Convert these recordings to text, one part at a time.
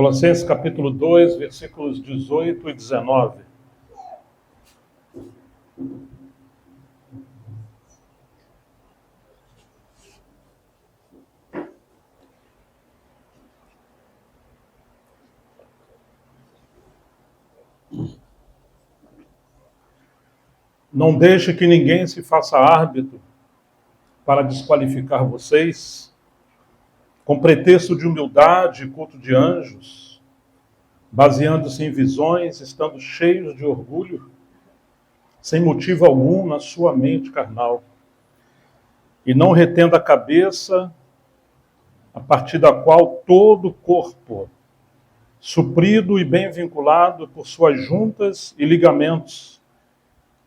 Colossenses capítulo 2, versículos 18 e 19. Não deixe que ninguém se faça árbitro para desqualificar vocês, com pretexto de humildade e culto de anjos, baseando-se em visões, estando cheios de orgulho, sem motivo algum na sua mente carnal, e não retendo a cabeça, a partir da qual todo o corpo, suprido e bem vinculado por suas juntas e ligamentos,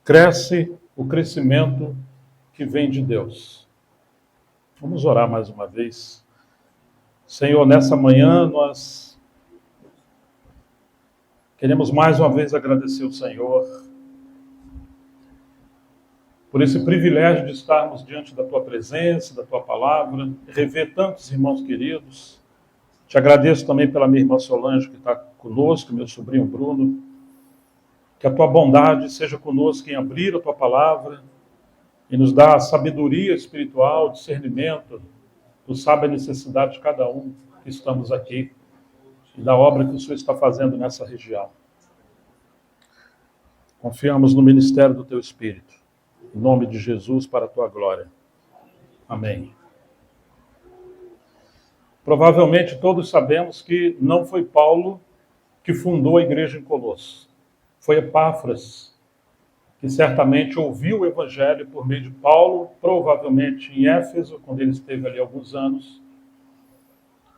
cresce o crescimento que vem de Deus. Vamos orar mais uma vez. Senhor, nessa manhã nós queremos mais uma vez agradecer ao Senhor por esse privilégio de estarmos diante da Tua presença, da Tua palavra, rever tantos irmãos queridos. Te agradeço também pela minha irmã Solange que está conosco, meu sobrinho Bruno. Que a Tua bondade seja conosco em abrir a Tua palavra e nos dar sabedoria espiritual, discernimento. Tu sabe a necessidade de cada um que estamos aqui e da obra que o Senhor está fazendo nessa região. Confiamos no ministério do Teu Espírito. Em nome de Jesus, para a Tua glória. Amém. Provavelmente todos sabemos que não foi Paulo que fundou a igreja em Colossos. Foi Epáfras, que certamente ouviu o Evangelho por meio de Paulo, provavelmente em Éfeso, quando ele esteve ali alguns anos.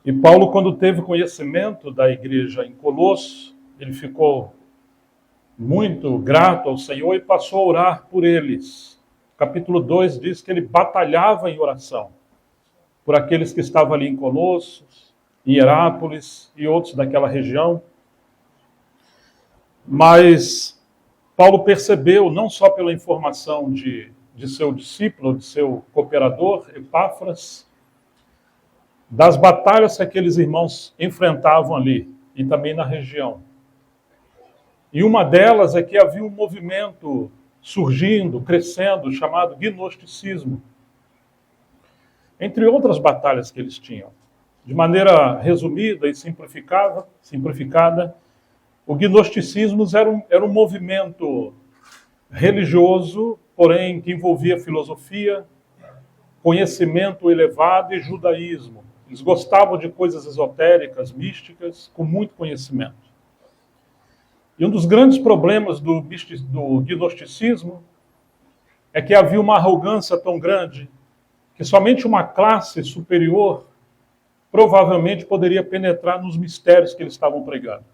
E Paulo, quando teve conhecimento da igreja em Colossos, ele ficou muito grato ao Senhor e passou a orar por eles. Capítulo 2 diz que ele batalhava em oração por aqueles que estavam ali em Colossos, em Herápolis e outros daquela região. Mas Paulo percebeu, não só pela informação de seu discípulo, de seu cooperador, Epáfras, das batalhas que aqueles irmãos enfrentavam ali e também na região. E uma delas é que havia um movimento surgindo, crescendo, chamado gnosticismo. Entre outras batalhas que eles tinham. De maneira resumida e simplificada, o gnosticismo era um movimento religioso, porém que envolvia filosofia, conhecimento elevado e judaísmo. Eles gostavam de coisas esotéricas, místicas, com muito conhecimento. E um dos grandes problemas do gnosticismo é que havia uma arrogância tão grande que somente uma classe superior provavelmente poderia penetrar nos mistérios que eles estavam pregando.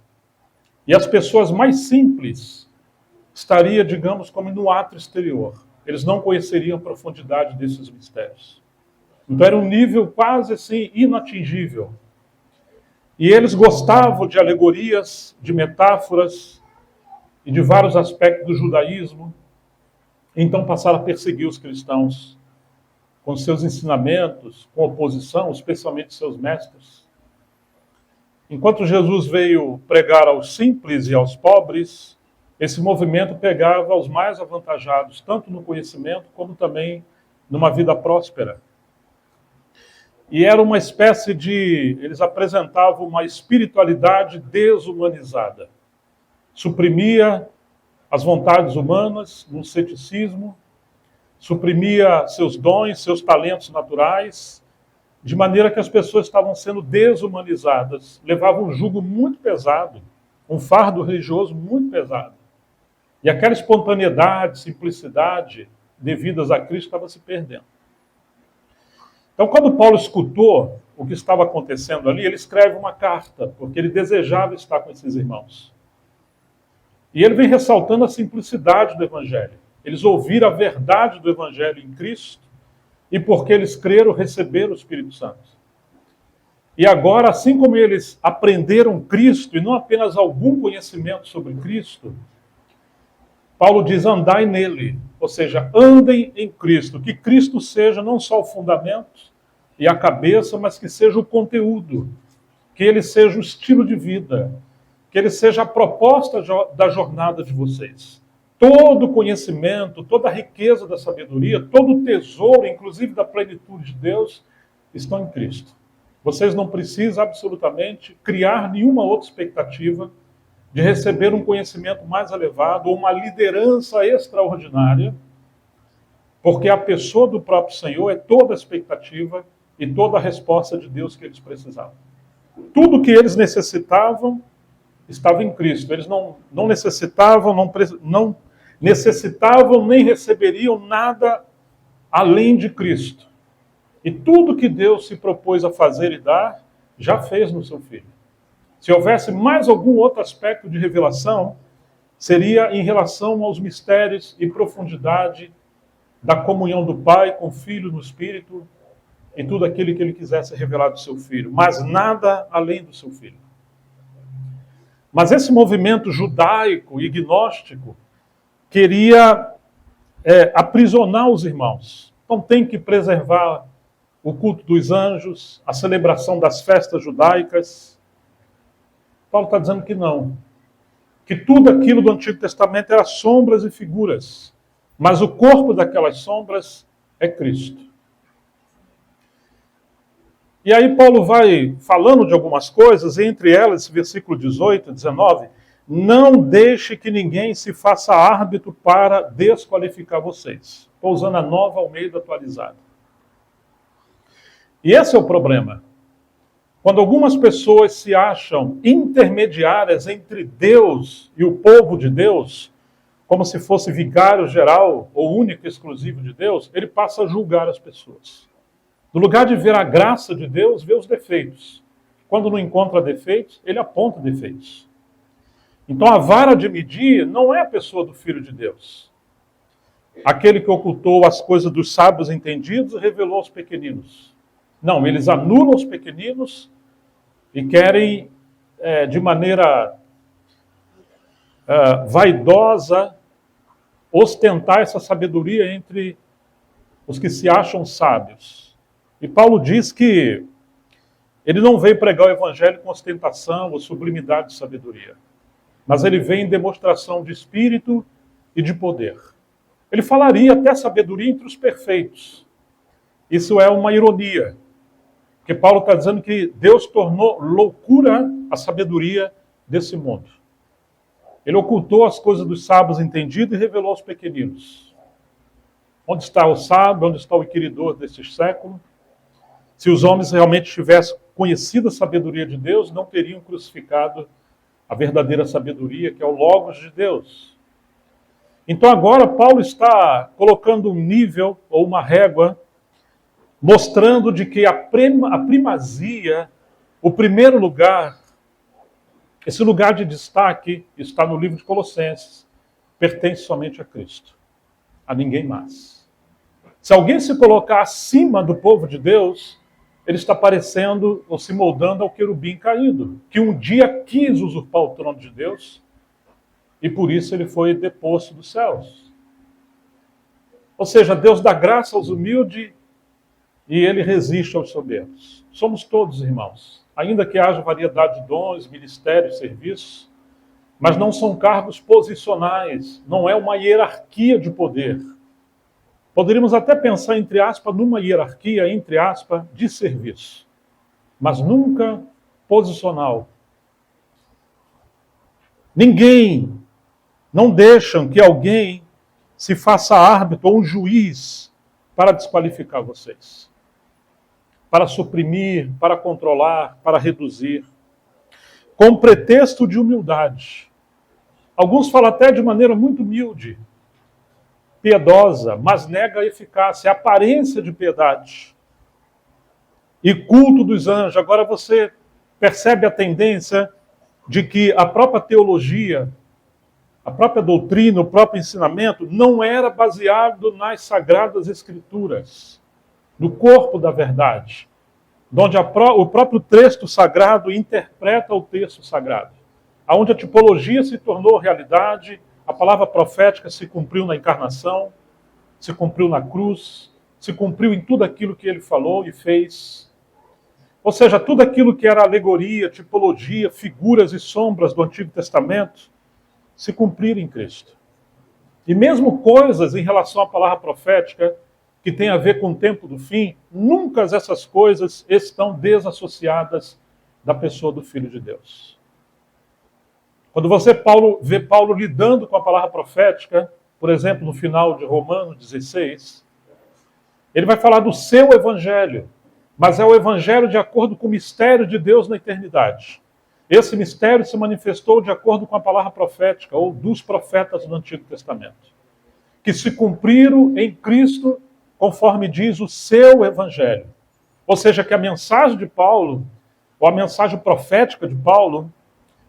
E as pessoas mais simples estariam, digamos, como no átrio exterior. Eles não conheceriam a profundidade desses mistérios. Então era um nível quase assim inatingível. E eles gostavam de alegorias, de metáforas e de vários aspectos do judaísmo. Então passaram a perseguir os cristãos com seus ensinamentos, com oposição, especialmente seus mestres. Enquanto Jesus veio pregar aos simples e aos pobres, esse movimento pegava os mais avantajados, tanto no conhecimento como também numa vida próspera. E era uma espécie de... Eles apresentavam uma espiritualidade desumanizada. Suprimia as vontades humanas no ceticismo, suprimia seus dons, seus talentos naturais, de maneira que as pessoas estavam sendo desumanizadas, levavam um jugo muito pesado, um fardo religioso muito pesado. E aquela espontaneidade, simplicidade devidas a Cristo estava se perdendo. Então, quando Paulo escutou o que estava acontecendo ali, ele escreve uma carta, porque ele desejava estar com esses irmãos. E ele vem ressaltando a simplicidade do Evangelho. Eles ouviram a verdade do Evangelho em Cristo, e porque eles creram, receberam o Espírito Santo. E agora, assim como eles aprenderam Cristo, e não apenas algum conhecimento sobre Cristo, Paulo diz, andai nele, ou seja, andem em Cristo, que Cristo seja não só o fundamento e a cabeça, mas que seja o conteúdo. que ele seja o estilo de vida, que ele seja a proposta da jornada de vocês. Todo o conhecimento, toda a riqueza da sabedoria, todo o tesouro, inclusive da plenitude de Deus, estão em Cristo. Vocês não precisam absolutamente criar nenhuma outra expectativa de receber um conhecimento mais elevado ou uma liderança extraordinária, porque a pessoa do próprio Senhor é toda a expectativa e toda a resposta de Deus que eles precisavam. Tudo que eles necessitavam estava em Cristo. Eles não necessitavam, não necessitavam nem receberiam nada além de Cristo. E tudo que Deus se propôs a fazer e dar, já fez no seu Filho. Se houvesse mais algum outro aspecto de revelação, seria em relação aos mistérios e profundidade da comunhão do Pai com o Filho no Espírito e tudo aquilo que ele quisesse revelar do seu Filho, mas nada além do seu Filho. Mas esse movimento judaico e gnóstico queria aprisionar os irmãos. Então tem que preservar o culto dos anjos, a celebração das festas judaicas. Paulo está dizendo que não. Que tudo aquilo do Antigo Testamento era sombras e figuras. Mas o corpo daquelas sombras é Cristo. E aí Paulo vai falando de algumas coisas, entre elas, esse versículo 18 e 19, não deixe que ninguém se faça árbitro para desqualificar vocês. Estou usando a Nova Almeida atualizada. E esse é o problema. Quando algumas pessoas se acham intermediárias entre Deus e o povo de Deus, como se fosse vigário geral ou único e exclusivo de Deus, ele passa a julgar as pessoas. No lugar de ver a graça de Deus, vê os defeitos. Quando não encontra defeitos, ele aponta defeitos. Então a vara de medir não é a pessoa do Filho de Deus. Aquele que ocultou as coisas dos sábios entendidos e revelou aos pequeninos. Não, eles anulam os pequeninos e querem, de maneira vaidosa, ostentar essa sabedoria entre os que se acham sábios. E Paulo diz que ele não veio pregar o evangelho com ostentação ou sublimidade de sabedoria, mas ele vem em demonstração de espírito e de poder. Ele falaria até sabedoria entre os perfeitos. Isso é uma ironia, porque Paulo está dizendo que Deus tornou loucura a sabedoria desse mundo. Ele ocultou as coisas dos sábios entendidos e revelou aos pequeninos. Onde está o sábio, onde está o inquiridor deste século? Se os homens realmente tivessem conhecido a sabedoria de Deus, não teriam crucificado a verdadeira sabedoria, que é o Logos de Deus. Então agora Paulo está colocando um nível, ou uma régua, mostrando de que a primazia, o primeiro lugar, esse lugar de destaque, está no livro de Colossenses, pertence somente a Cristo, a ninguém mais. Se alguém se colocar acima do povo de Deus, ele está parecendo ou se moldando ao querubim caído, que um dia quis usurpar o trono de Deus e por isso ele foi deposto dos céus. Ou seja, Deus dá graça aos humildes e ele resiste aos soberbos. Somos todos irmãos, ainda que haja variedade de dons, ministérios, serviços, mas não são cargos posicionais, não é uma hierarquia de poder. Poderíamos até pensar, entre aspas, numa hierarquia, entre aspas, de serviço, mas nunca posicional. Não deixam que alguém se faça árbitro ou um juiz para desqualificar vocês, para suprimir, para controlar, para reduzir, com pretexto de humildade. Alguns falam até de maneira muito humilde, piedosa, mas nega a eficácia, a aparência de piedade. E culto dos anjos. Agora você percebe a tendência de que a própria teologia, a própria doutrina, o próprio ensinamento não era baseado nas sagradas escrituras, no corpo da verdade, onde o próprio texto sagrado interpreta o texto sagrado, onde a tipologia se tornou realidade. A palavra profética se cumpriu na encarnação, se cumpriu na cruz, se cumpriu em tudo aquilo que ele falou e fez. Ou seja, tudo aquilo que era alegoria, tipologia, figuras e sombras do Antigo Testamento se cumpriram em Cristo. E mesmo coisas em relação à palavra profética que tem a ver com o tempo do fim, nunca essas coisas estão desassociadas da pessoa do Filho de Deus. Quando você vê Paulo lidando com a palavra profética, por exemplo, no final de Romanos 16, ele vai falar do seu evangelho, mas é o evangelho de acordo com o mistério de Deus na eternidade. Esse mistério se manifestou de acordo com a palavra profética, ou dos profetas do Antigo Testamento, que se cumpriram em Cristo, conforme diz o seu evangelho. Ou seja, que a mensagem de Paulo, ou a mensagem profética de Paulo,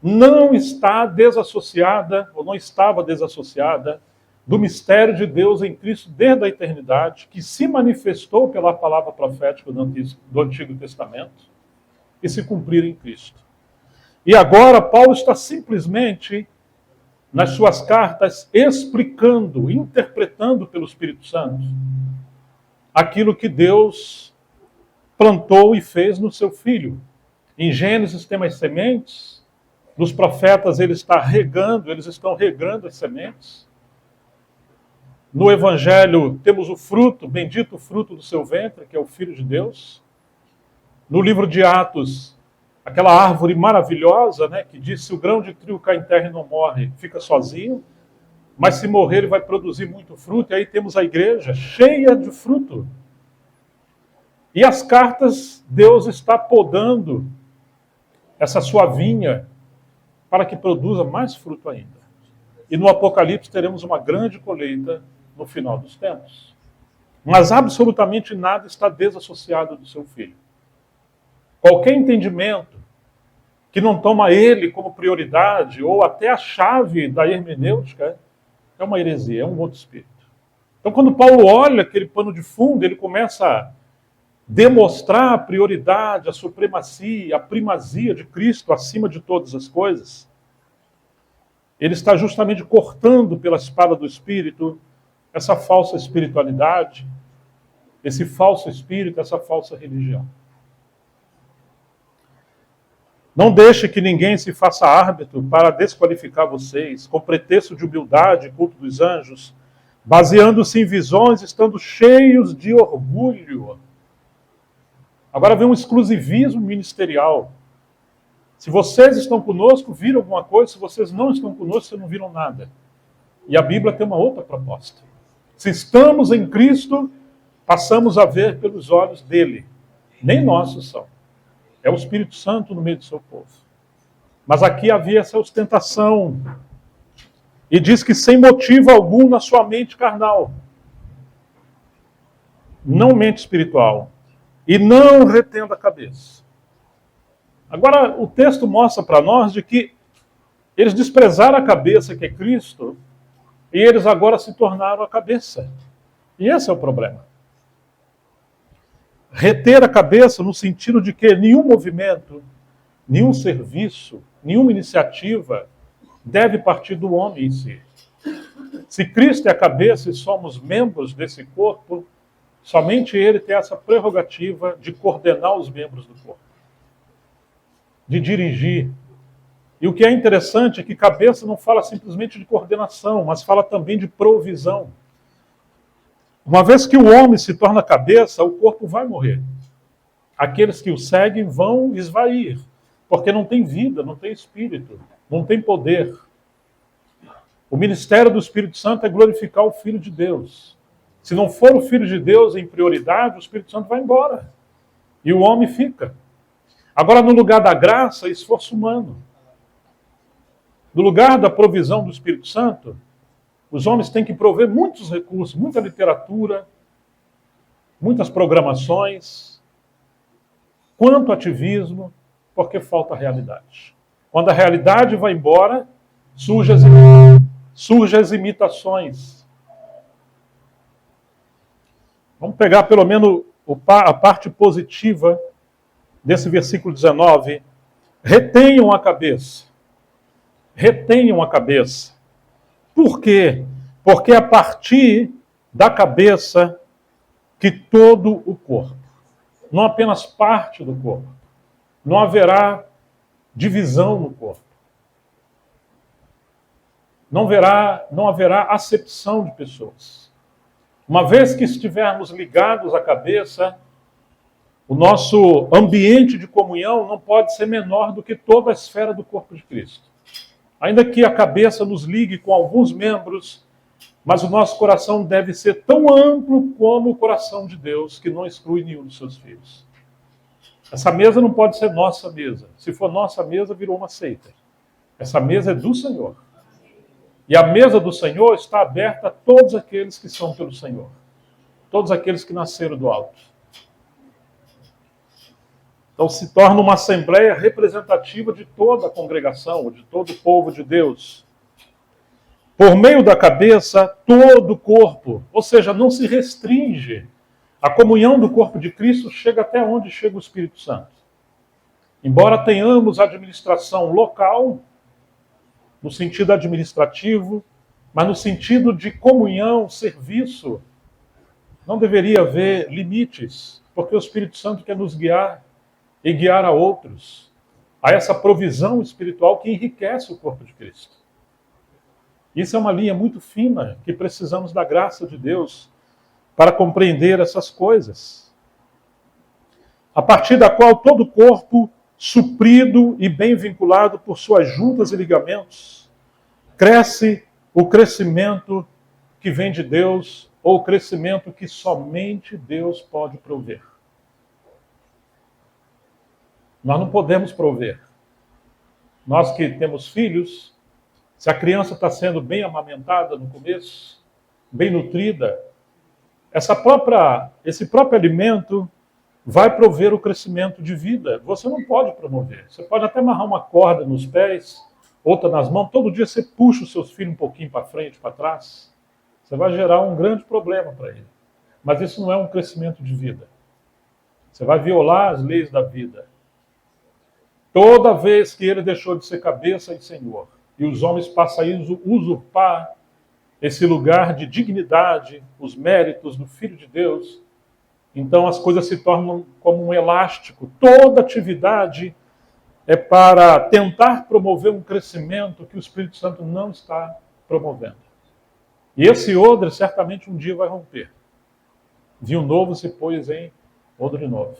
não está desassociada, ou não estava desassociada, do mistério de Deus em Cristo desde a eternidade, que se manifestou pela palavra profética do Antigo Testamento e se cumpriram em Cristo. E agora Paulo está simplesmente, nas suas cartas, explicando, interpretando pelo Espírito Santo aquilo que Deus plantou e fez no seu Filho. Em Gênesis tem as sementes, nos profetas eles estão regando as sementes. No Evangelho temos o fruto, bendito o fruto do seu ventre, que é o Filho de Deus. No livro de Atos, aquela árvore maravilhosa, né, que diz: se o grão de trigo cai em terra e não morre, fica sozinho, mas se morrer ele vai produzir muito fruto. E aí temos a igreja cheia de fruto. E as cartas, Deus está podando essa sua vinha para que produza mais fruto ainda. E no Apocalipse teremos uma grande colheita no final dos tempos. Mas absolutamente nada está desassociado do seu Filho. Qualquer entendimento que não toma ele como prioridade, ou até a chave da hermenêutica, é uma heresia, é um outro espírito. Então, quando Paulo olha aquele pano de fundo, ele começa a demonstrar a prioridade, a supremacia, a primazia de Cristo acima de todas as coisas. Ele está justamente cortando pela espada do Espírito essa falsa espiritualidade, esse falso espírito, essa falsa religião. Não deixe que ninguém se faça árbitro para desqualificar vocês, com pretexto de humildade e culto dos anjos, baseando-se em visões, estando cheios de orgulho. Agora vem um exclusivismo ministerial. Se vocês estão conosco, viram alguma coisa. Se vocês não estão conosco, vocês não viram nada. E a Bíblia tem uma outra proposta. Se estamos em Cristo, passamos a ver pelos olhos dele. Nem nossos são. É o Espírito Santo no meio do seu povo. Mas aqui havia essa ostentação. E diz que sem motivo algum na sua mente carnal. Não mente espiritual. E não retendo a cabeça. Agora, o texto mostra para nós de que eles desprezaram a cabeça, que é Cristo, e eles agora se tornaram a cabeça. E esse é o problema. Reter a cabeça no sentido de que nenhum movimento, nenhum serviço, nenhuma iniciativa deve partir do homem em si. Se Cristo é a cabeça e somos membros desse corpo, somente ele tem essa prerrogativa de coordenar os membros do corpo, de dirigir. E o que é interessante é que cabeça não fala simplesmente de coordenação, mas fala também de provisão. Uma vez que o homem se torna cabeça, o corpo vai morrer. Aqueles que o seguem vão esvair, porque não tem vida, não tem espírito, não tem poder. O ministério do Espírito Santo é glorificar o Filho de Deus. Se não for o Filho de Deus em prioridade, o Espírito Santo vai embora. E o homem fica. Agora, no lugar da graça, esforço humano. No lugar da provisão do Espírito Santo, os homens têm que prover muitos recursos, muita literatura, muitas programações, quanto ativismo, porque falta a realidade. Quando a realidade vai embora, surgem as imitações. Vamos pegar pelo menos a parte positiva desse versículo 19. Retenham a cabeça. Retenham a cabeça. Por quê? Porque é a partir da cabeça que todo o corpo, não apenas parte do corpo, não haverá divisão no corpo. Não haverá acepção de pessoas. Uma vez que estivermos ligados à cabeça, o nosso ambiente de comunhão não pode ser menor do que toda a esfera do corpo de Cristo. Ainda que a cabeça nos ligue com alguns membros, mas o nosso coração deve ser tão amplo como o coração de Deus, que não exclui nenhum dos seus filhos. Essa mesa não pode ser nossa mesa. Se for nossa mesa, virou uma seita. Essa mesa é do Senhor. E a mesa do Senhor está aberta a todos aqueles que são pelo Senhor. Todos aqueles que nasceram do alto. Então se torna uma assembleia representativa de toda a congregação, de todo o povo de Deus. Por meio da cabeça, todo o corpo. Ou seja, não se restringe. A comunhão do corpo de Cristo chega até onde chega o Espírito Santo. Embora tenhamos administração local, no sentido administrativo, mas no sentido de comunhão, serviço, não deveria haver limites, porque o Espírito Santo quer nos guiar e guiar a outros a essa provisão espiritual que enriquece o corpo de Cristo. Isso é uma linha muito fina que precisamos da graça de Deus para compreender essas coisas. A partir da qual todo o corpo, suprido e bem vinculado por suas juntas e ligamentos, cresce o crescimento que vem de Deus, ou o crescimento que somente Deus pode prover. Nós não podemos prover. Nós que temos filhos, se a criança está sendo bem amamentada no começo, bem nutrida, esse próprio alimento vai prover o crescimento de vida. Você não pode promover. Você pode até amarrar uma corda nos pés, outra nas mãos. Todo dia você puxa os seus filhos um pouquinho para frente, para trás. Você vai gerar um grande problema para ele. Mas isso não é um crescimento de vida. Você vai violar as leis da vida. Toda vez que ele deixou de ser cabeça e senhor, e os homens passam a usurpar esse lugar de dignidade, os méritos do Filho de Deus, então as coisas se tornam como um elástico. Toda atividade é para tentar promover um crescimento que o Espírito Santo não está promovendo. E esse odre certamente um dia vai romper. Vinho novo se pôs em odre novo.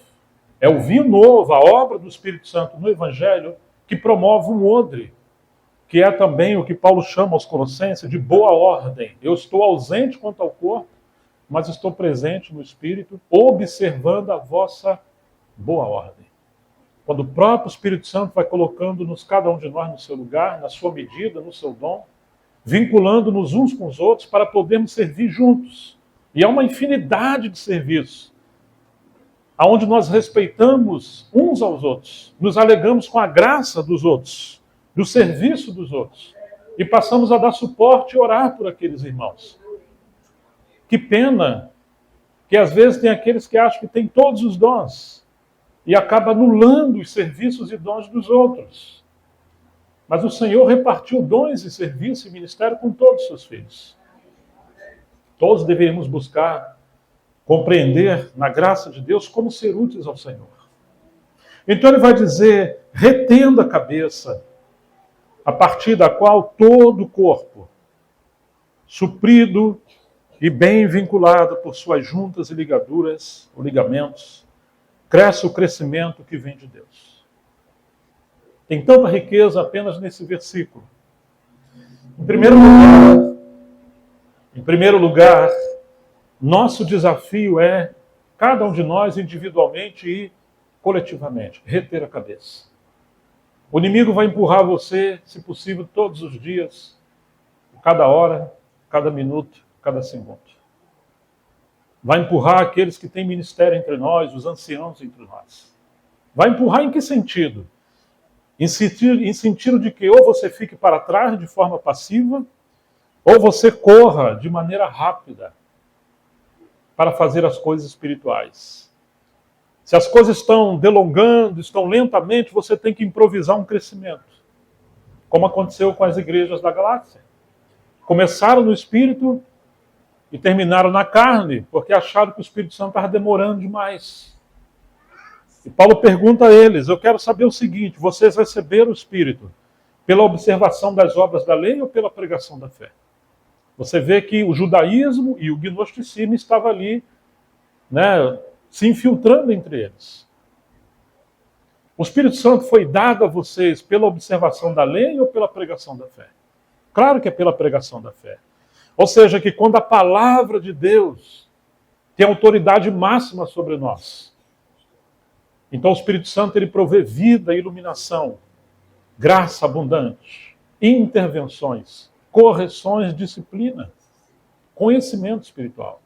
É o vinho novo, a obra do Espírito Santo no Evangelho, que promove um odre, que é também o que Paulo chama aos Colossenses de boa ordem. Eu estou ausente quanto ao corpo, mas estou presente no Espírito, observando a vossa boa ordem. Quando o próprio Espírito Santo vai colocando-nos, cada um de nós, no seu lugar, na sua medida, no seu dom, vinculando-nos uns com os outros para podermos servir juntos. E há uma infinidade de serviços, onde nós respeitamos uns aos outros, nos alegamos com a graça dos outros, do serviço dos outros, e passamos a dar suporte e orar por aqueles irmãos. Que pena que às vezes tem aqueles que acham que têm todos os dons e acaba anulando os serviços e dons dos outros. Mas o Senhor repartiu dons e serviço e ministério com todos os seus filhos. Todos deveríamos buscar compreender na graça de Deus como ser úteis ao Senhor. Então ele vai dizer, retendo a cabeça, a partir da qual todo o corpo, suprido e bem vinculado por suas juntas e ligaduras, ou ligamentos, cresce o crescimento que vem de Deus. Tem tanta riqueza apenas nesse versículo. Em primeiro lugar, nosso desafio é, cada um de nós individualmente e coletivamente, reter a cabeça. O inimigo vai empurrar você, se possível, todos os dias, cada hora, cada minuto, cada segundo. Vai empurrar aqueles que têm ministério entre nós, os anciãos entre nós. Vai empurrar em que sentido? Em sentido de que ou você fique para trás de forma passiva, ou você corra de maneira rápida para fazer as coisas espirituais. Se as coisas estão delongando, estão lentamente, você tem que improvisar um crescimento. Como aconteceu com as igrejas da Galácia. Começaram no Espírito e terminaram na carne, porque acharam que o Espírito Santo estava demorando demais. E Paulo pergunta a eles, eu quero saber o seguinte, vocês receberam o Espírito pela observação das obras da lei ou pela pregação da fé? Você vê que o judaísmo e o gnosticismo estavam ali, né, se infiltrando entre eles. O Espírito Santo foi dado a vocês pela observação da lei ou pela pregação da fé? Claro que é pela pregação da fé. Ou seja, que quando a palavra de Deus tem autoridade máxima sobre nós, então o Espírito Santo ele provê vida, iluminação, graça abundante, intervenções, correções, disciplina, conhecimento espiritual.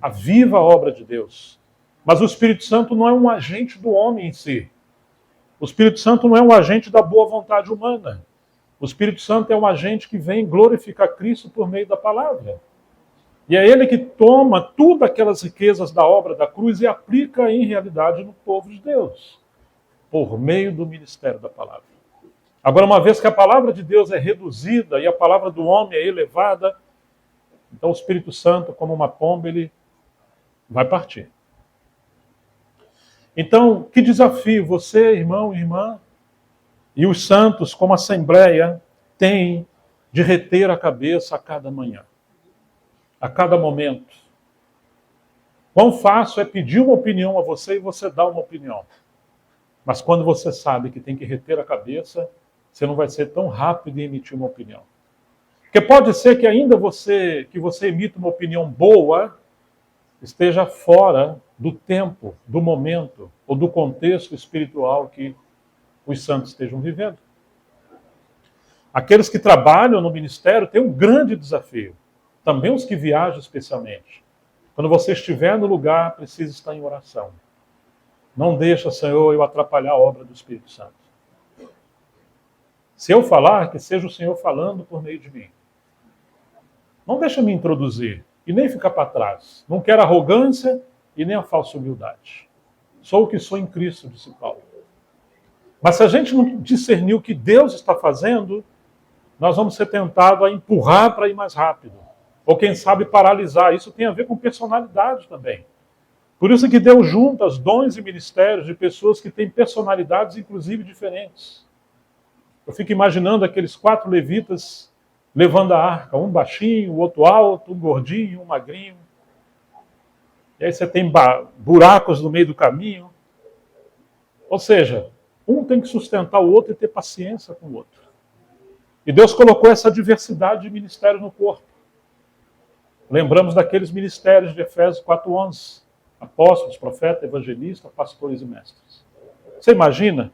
A viva obra de Deus. Mas o Espírito Santo não é um agente do homem em si. O Espírito Santo não é um agente da boa vontade humana. O Espírito Santo é um agente que vem glorificar Cristo por meio da palavra. E é ele que toma tudo aquelas riquezas da obra da cruz e aplica em realidade no povo de Deus, por meio do ministério da palavra. Agora, uma vez que a palavra de Deus é reduzida e a palavra do homem é elevada, então o Espírito Santo, como uma pomba, ele vai partir. Então, que desafio você, irmão e irmã, e os santos, como assembleia, têm de reter a cabeça a cada manhã, a cada momento. Quão fácil é pedir uma opinião a você e você dá uma opinião. Mas quando você sabe que tem que reter a cabeça, você não vai ser tão rápido em emitir uma opinião. Porque pode ser que ainda você emita uma opinião boa, esteja fora do tempo, do momento ou do contexto espiritual que os santos estejam vivendo. Aqueles que trabalham no ministério têm um grande desafio. Também os que viajam especialmente. Quando você estiver no lugar, precisa estar em oração. Não deixa, Senhor, eu atrapalhar a obra do Espírito Santo. Se eu falar, que seja o Senhor falando por meio de mim. Não deixa me introduzir e nem ficar para trás. Não quero arrogância e nem a falsa humildade. Sou o que sou em Cristo, disse Paulo. Mas se a gente não discernir o que Deus está fazendo, nós vamos ser tentados a empurrar para ir mais rápido. Ou quem sabe paralisar. Isso tem a ver com personalidade também. Por isso que Deus junta os dons e ministérios de pessoas que têm personalidades, inclusive, diferentes. Eu fico imaginando aqueles 4 levitas levando a arca. Um baixinho, o outro alto, um gordinho, um magrinho. E aí você tem buracos no meio do caminho. Ou seja, um tem que sustentar o outro e ter paciência com o outro. E Deus colocou essa diversidade de ministérios no corpo. Lembramos daqueles ministérios de Efésios 4:11. Apóstolos, profetas, evangelistas, pastores e mestres. Você imagina?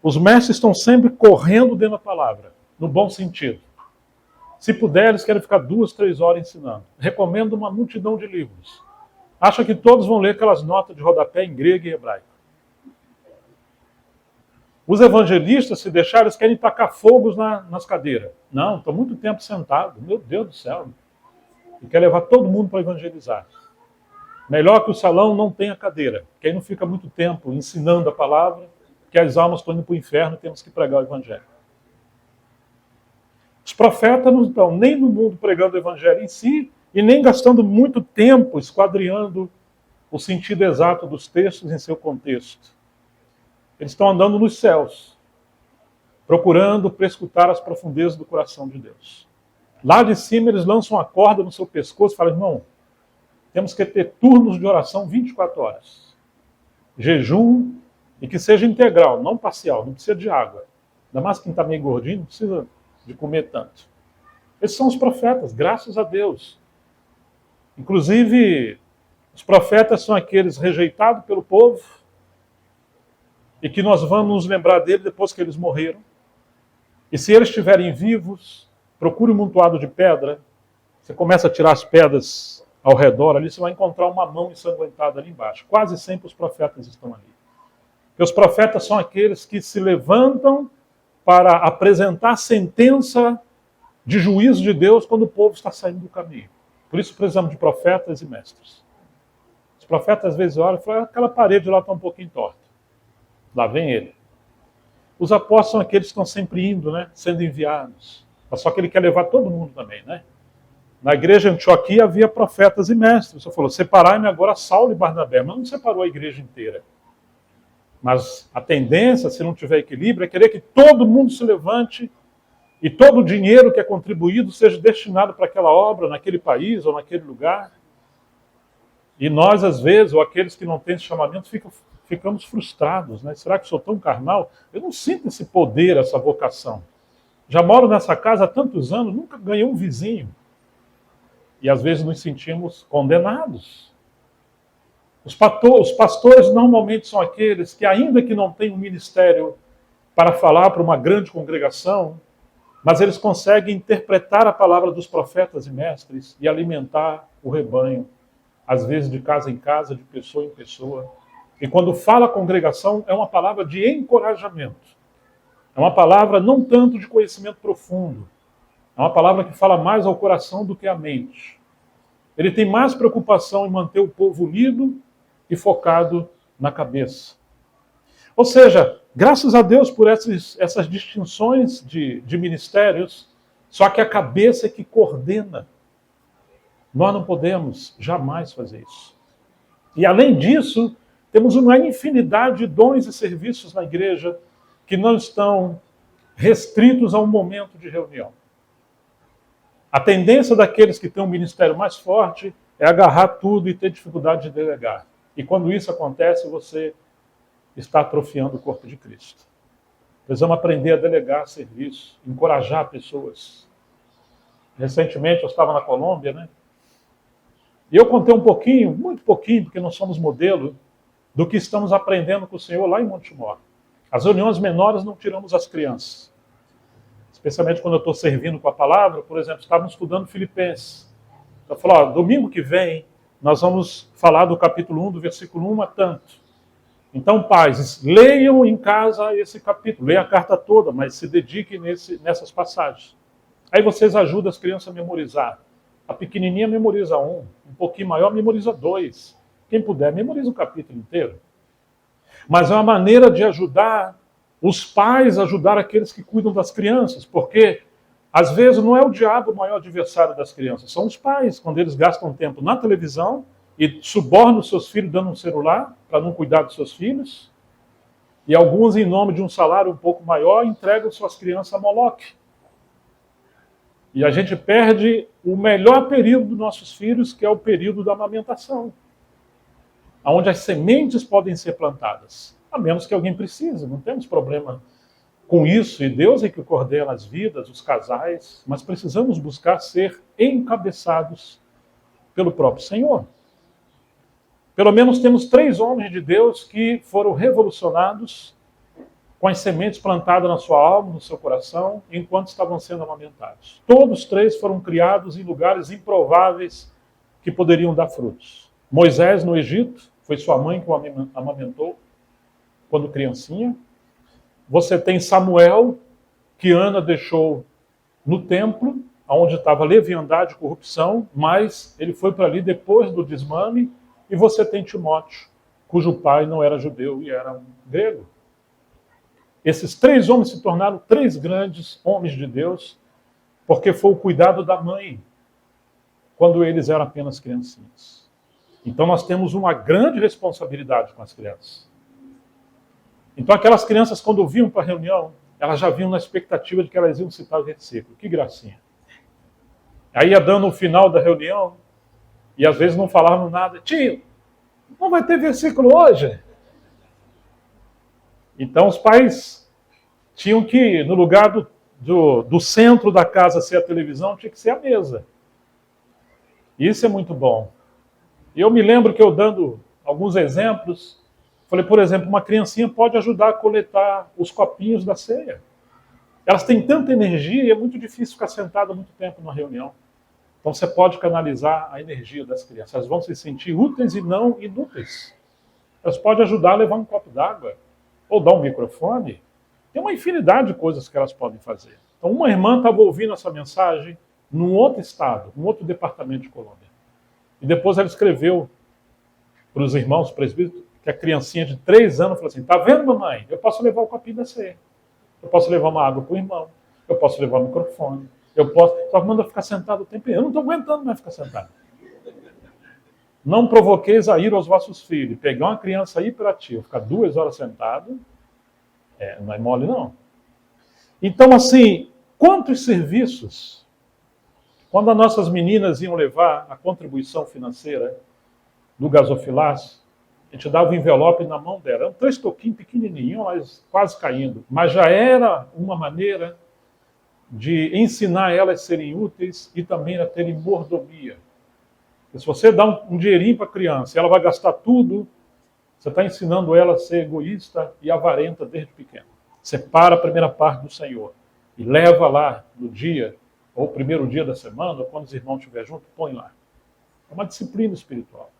Os mestres estão sempre correndo dentro da palavra, no bom sentido. Se puder, eles querem ficar 2, 3 horas ensinando. Recomendo uma multidão de livros. Acha que todos vão ler aquelas notas de rodapé em grego e hebraico. Os evangelistas, se deixar, eles querem tacar fogos nas cadeiras. Não, estão muito tempo sentados. Meu Deus do céu. E quer levar todo mundo para evangelizar. Melhor que o salão não tenha cadeira, que aí não fica muito tempo ensinando a palavra, que as almas estão indo para o inferno e temos que pregar o evangelho. Os profetas não estão nem no mundo pregando o evangelho em si e nem gastando muito tempo esquadriando o sentido exato dos textos em seu contexto. Eles estão andando nos céus, procurando prescutar as profundezas do coração de Deus. Lá de cima eles lançam uma corda no seu pescoço e falam, irmão, temos que ter turnos de oração 24 horas. Jejum, e que seja integral, não parcial, não precisa de água. Ainda mais quem está meio gordinho, não precisa de comer tanto. Esses são os profetas, graças a Deus. Inclusive, os profetas são aqueles rejeitados pelo povo e que nós vamos nos lembrar dele depois que eles morreram. E se eles estiverem vivos, procure um amontoado de pedra, você começa a tirar as pedras ao redor ali, você vai encontrar uma mão ensanguentada ali embaixo. Quase sempre os profetas estão ali. Porque os profetas são aqueles que se levantam para apresentar sentença de juízo de Deus quando o povo está saindo do caminho. Por isso precisamos de profetas e mestres. Os profetas às vezes olham e falam, aquela parede lá está um pouquinho torta. Lá vem ele. Os apóstolos são aqueles que estão sempre indo, né, sendo enviados. Só que ele quer levar todo mundo também, né? Na igreja de Antioquia havia profetas e mestres. Você falou, separai-me agora Saulo e Barnabé. Mas não separou a igreja inteira. Mas a tendência, se não tiver equilíbrio, é querer que todo mundo se levante e todo o dinheiro que é contribuído seja destinado para aquela obra, naquele país ou naquele lugar. E nós, às vezes, ou aqueles que não têm esse chamamento, ficamos frustrados, né? Será que sou tão carnal? Eu não sinto esse poder, essa vocação. Já moro nessa casa há tantos anos, nunca ganhei um vizinho. E às vezes nos sentimos condenados. Os pastores normalmente são aqueles que, ainda que não tenham um ministério para falar para uma grande congregação, mas eles conseguem interpretar a palavra dos profetas e mestres e alimentar o rebanho, às vezes de casa em casa, de pessoa em pessoa. E quando fala a congregação, é uma palavra de encorajamento. É uma palavra não tanto de conhecimento profundo. É uma palavra que fala mais ao coração do que à mente. Ele tem mais preocupação em manter o povo unido e focado na cabeça. Ou seja, graças a Deus por essas distinções de ministérios, só que a cabeça é que coordena. Nós não podemos jamais fazer isso. E além disso, temos uma infinidade de dons e serviços na igreja que não estão restritos a um momento de reunião. A tendência daqueles que têm um ministério mais forte é agarrar tudo e ter dificuldade de delegar. E quando isso acontece, você está atrofiando o corpo de Cristo. Precisamos aprender a delegar serviço, encorajar pessoas. Recentemente eu estava na Colômbia, né? E eu contei um pouquinho, muito pouquinho, porque nós somos modelo, do que estamos aprendendo com o Senhor lá em Montemor. As reuniões menores não tiramos as crianças. Especialmente quando eu estou servindo com a palavra, por exemplo, estávamos estudando Filipenses. Eu falei, domingo que vem, nós vamos falar do capítulo 1, do versículo 1 a tanto. Então, pais, leiam em casa esse capítulo, leiam a carta toda, mas se dediquem nessas passagens. Aí vocês ajudam as crianças a memorizar. A pequenininha memoriza um pouquinho maior memoriza 2. Quem puder, memoriza o capítulo inteiro. Mas é uma maneira de ajudar os pais a ajudar aqueles que cuidam das crianças, porque às vezes não é o diabo o maior adversário das crianças, são os pais, quando eles gastam tempo na televisão e subornam seus filhos dando um celular para não cuidar dos seus filhos, e alguns, em nome de um salário um pouco maior, entregam suas crianças a Moloque. E a gente perde o melhor período dos nossos filhos, que é o período da amamentação, onde as sementes podem ser plantadas. A menos que alguém precise, não temos problema com isso. E Deus é que coordena as vidas, os casais, mas precisamos buscar ser encabeçados pelo próprio Senhor. Pelo menos temos 3 homens de Deus que foram revolucionados com as sementes plantadas na sua alma, no seu coração, enquanto estavam sendo amamentados. Todos 3 foram criados em lugares improváveis que poderiam dar frutos. Moisés, no Egito, foi sua mãe que o amamentou quando criancinha. Você tem Samuel, que Ana deixou no templo, onde estava leviandade e corrupção, mas ele foi para ali depois do desmame. E você tem Timóteo, cujo pai não era judeu e era um grego. Esses 3 homens se tornaram 3 grandes homens de Deus, porque foi o cuidado da mãe, quando eles eram apenas criancinhas. Então nós temos uma grande responsabilidade com as crianças. Então aquelas crianças, quando vinham para a reunião, elas já vinham na expectativa de que elas iam citar o versículo. Que gracinha. Aí ia dando o final da reunião, e às vezes não falavam nada. Tio, não vai ter versículo hoje? Então os pais tinham que, no lugar do centro da casa ser a televisão, tinha que ser a mesa. Isso é muito bom. E eu me lembro que eu, dando alguns exemplos, falei, por exemplo, uma criancinha pode ajudar a coletar os copinhos da ceia. Elas têm tanta energia e é muito difícil ficar sentada muito tempo numa reunião. Então você pode canalizar a energia das crianças. Elas vão se sentir úteis e não inúteis. Elas podem ajudar a levar um copo d'água, ou dar um microfone. Tem uma infinidade de coisas que elas podem fazer. Então uma irmã estava ouvindo essa mensagem num outro estado, num outro departamento de Colômbia. E depois ela escreveu para os irmãos presbíteros que a criancinha de 3 anos falou assim, tá vendo, mamãe? Eu posso levar o copinho da ceia. Eu posso levar uma água para o irmão. Eu posso levar o microfone. Eu posso... Só que manda ficar sentado o tempo inteiro. Eu não estou aguentando mais ficar sentado. Não provoqueis a ira aos vossos filhos. Pegar uma criança hiperativa, ficar 2 horas sentado, não é mole não. Então, assim, quantos serviços, quando as nossas meninas iam levar a contribuição financeira do gasofilácio, a gente dava o envelope na mão dela. Eram 3 toquinhos pequenininhos, mas quase caindo. Mas já era uma maneira de ensinar elas a serem úteis e também a terem mordomia. Porque se você dá um dinheirinho para a criança e ela vai gastar tudo, você está ensinando ela a ser egoísta e avarenta desde pequena. Separa a primeira parte do Senhor e leva lá no dia, ou primeiro dia da semana, ou quando os irmãos estiverem juntos, põe lá. É uma disciplina espiritual.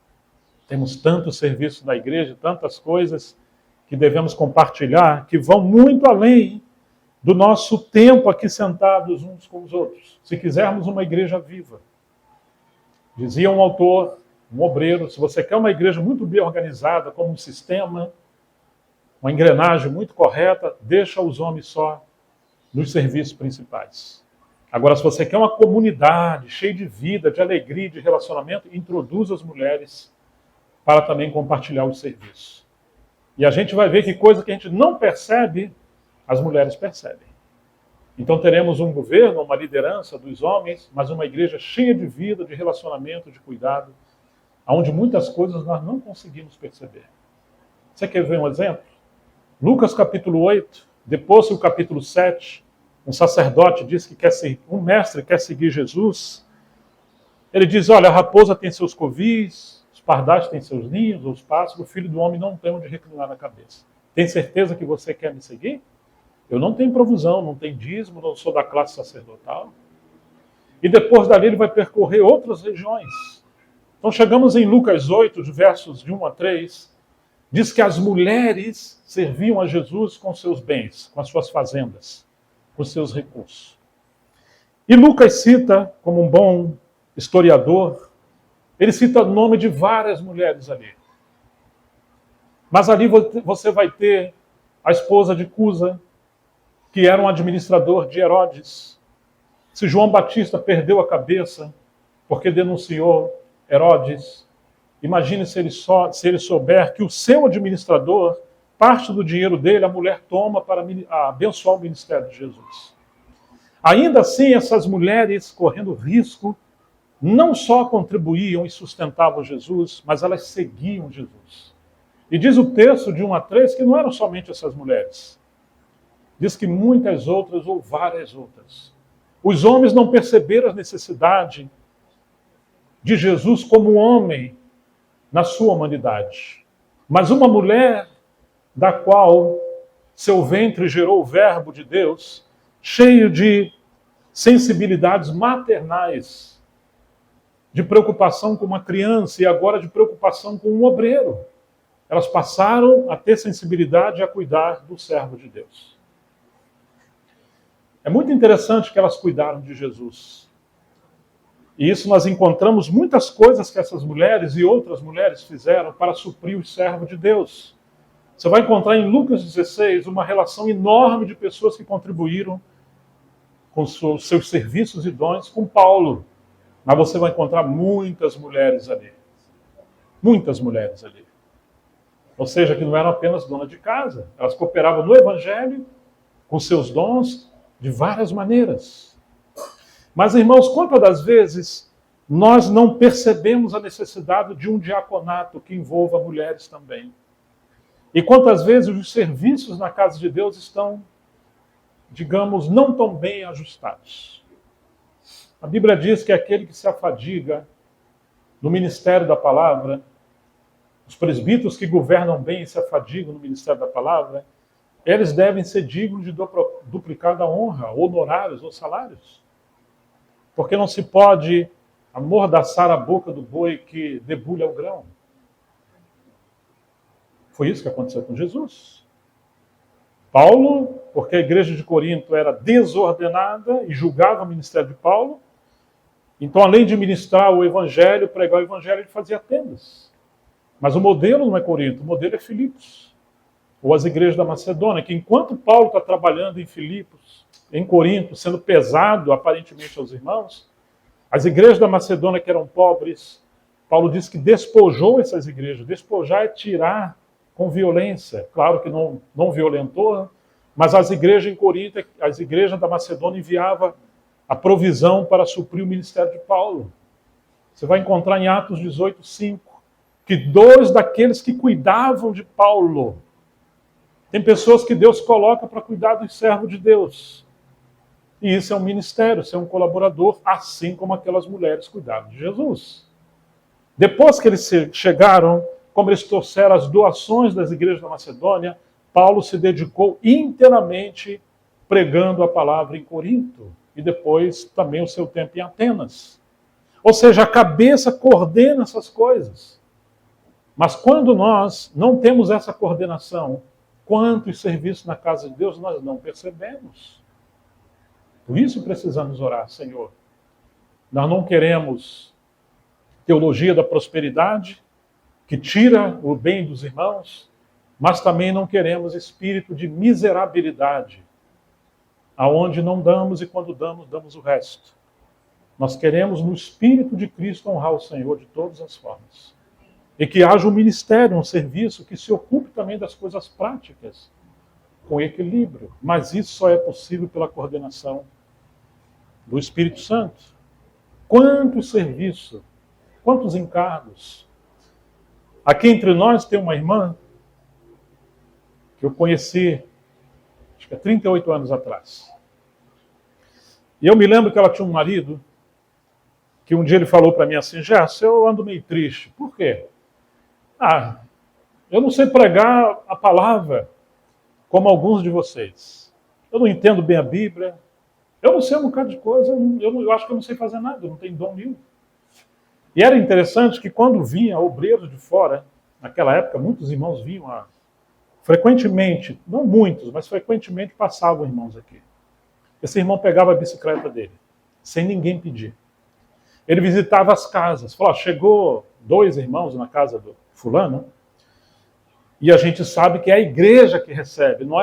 Temos tanto serviço na igreja, tantas coisas que devemos compartilhar, que vão muito além do nosso tempo aqui sentados uns com os outros. Se quisermos uma igreja viva. Dizia um autor, um obreiro, se você quer uma igreja muito bem organizada, como um sistema, uma engrenagem muito correta, deixa os homens só nos serviços principais. Agora, se você quer uma comunidade cheia de vida, de alegria, de relacionamento, introduza as mulheres para também compartilhar os serviços. E a gente vai ver que coisa que a gente não percebe, as mulheres percebem. Então teremos um governo, uma liderança dos homens, mas uma igreja cheia de vida, de relacionamento, de cuidado, onde muitas coisas nós não conseguimos perceber. Você quer ver um exemplo? Lucas capítulo 8, depois do capítulo 7, um sacerdote diz que um mestre quer seguir Jesus. Ele diz, olha, a raposa tem seus covis, os pardais têm seus ninhos, os pássaros, o filho do homem não tem onde reclinar na cabeça. Tem certeza que você quer me seguir? Eu não tenho provisão, não tenho dízimo, não sou da classe sacerdotal. E depois dali ele vai percorrer outras regiões. Então chegamos em Lucas 8, de versos de 1 a 3, diz que as mulheres serviam a Jesus com seus bens, com as suas fazendas, com seus recursos. E Lucas cita, como um bom historiador, ele cita o nome de várias mulheres ali. Mas ali você vai ter a esposa de Cusa, que era um administrador de Herodes. Se João Batista perdeu a cabeça porque denunciou Herodes, imagine se ele souber que o seu administrador, parte do dinheiro dele, a mulher toma para abençoar o ministério de Jesus. Ainda assim, essas mulheres, correndo risco, não só contribuíam e sustentavam Jesus, mas elas seguiam Jesus. E diz o texto de 1 a 3 que não eram somente essas mulheres. Diz que muitas outras ou várias outras. Os homens não perceberam a necessidade de Jesus como homem na sua humanidade. Mas uma mulher da qual seu ventre gerou o verbo de Deus, cheio de sensibilidades maternais, de preocupação com uma criança e agora de preocupação com um obreiro. Elas passaram a ter sensibilidade e a cuidar do servo de Deus. É muito interessante que elas cuidaram de Jesus. E isso nós encontramos muitas coisas que essas mulheres e outras mulheres fizeram para suprir o servo de Deus. Você vai encontrar em Lucas 16 uma relação enorme de pessoas que contribuíram com seus serviços e dons com Paulo. Mas você vai encontrar muitas mulheres ali. Muitas mulheres ali. Ou seja, que não eram apenas donas de casa. Elas cooperavam no Evangelho, com seus dons, de várias maneiras. Mas, irmãos, quantas das vezes nós não percebemos a necessidade de um diaconato que envolva mulheres também? E quantas vezes os serviços na casa de Deus estão, digamos, não tão bem ajustados? A Bíblia diz que aquele que se afadiga no ministério da palavra, os presbíteros que governam bem e se afadigam no ministério da palavra, eles devem ser dignos de duplicar da honra, honorários ou salários. Porque não se pode amordaçar a boca do boi que debulha o grão. Foi isso que aconteceu com Jesus. Paulo, porque a igreja de Corinto era desordenada e julgava o ministério de Paulo, então, além de ministrar o evangelho, pregar o evangelho, ele fazia tendas. Mas o modelo não é Corinto, o modelo é Filipos. Ou as igrejas da Macedônia, que enquanto Paulo está trabalhando em Filipos, em Corinto, sendo pesado aparentemente aos irmãos, as igrejas da Macedônia que eram pobres, Paulo diz que despojou essas igrejas. Despojar é tirar com violência. Claro que não violentou, mas as igrejas em Corinto, as igrejas da Macedônia enviavam a provisão para suprir o ministério de Paulo. Você vai encontrar em Atos 18:5 que 2 daqueles que cuidavam de Paulo. Tem pessoas que Deus coloca para cuidar dos servos de Deus. E isso é um ministério, ser um colaborador, assim como aquelas mulheres cuidaram de Jesus. Depois que eles chegaram, como eles trouxeram as doações das igrejas da Macedônia, Paulo se dedicou inteiramente pregando a palavra em Corinto. E depois também o seu tempo em Atenas. Ou seja, a cabeça coordena essas coisas. Mas quando nós não temos essa coordenação, quantos serviços na casa de Deus nós não percebemos. Por isso precisamos orar, Senhor. Nós não queremos teologia da prosperidade, que tira o bem dos irmãos, mas também não queremos espírito de miserabilidade, aonde não damos e quando damos, damos o resto. Nós queremos, no Espírito de Cristo, honrar o Senhor de todas as formas. E que haja um ministério, um serviço que se ocupe também das coisas práticas, com equilíbrio. Mas isso só é possível pela coordenação do Espírito Santo. Quantos serviços, quantos encargos. Aqui entre nós tem uma irmã que eu conheci, acho que há 38 anos atrás. E eu me lembro que ela tinha um marido que um dia ele falou para mim assim: Gerson, eu ando meio triste. Por quê? Eu não sei pregar a palavra como alguns de vocês. Eu não entendo bem a Bíblia. Eu não sei um bocado de coisa. Eu acho que eu não sei fazer nada. Eu não tenho dom nenhum. E era interessante que quando vinha obreiros de fora, naquela época, muitos irmãos vinham frequentemente, não muitos, mas frequentemente passavam irmãos aqui. Esse irmão pegava a bicicleta dele, sem ninguém pedir. Ele visitava as casas. Falou: chegou 2 irmãos na casa do fulano, e a gente sabe que é a igreja que recebe, não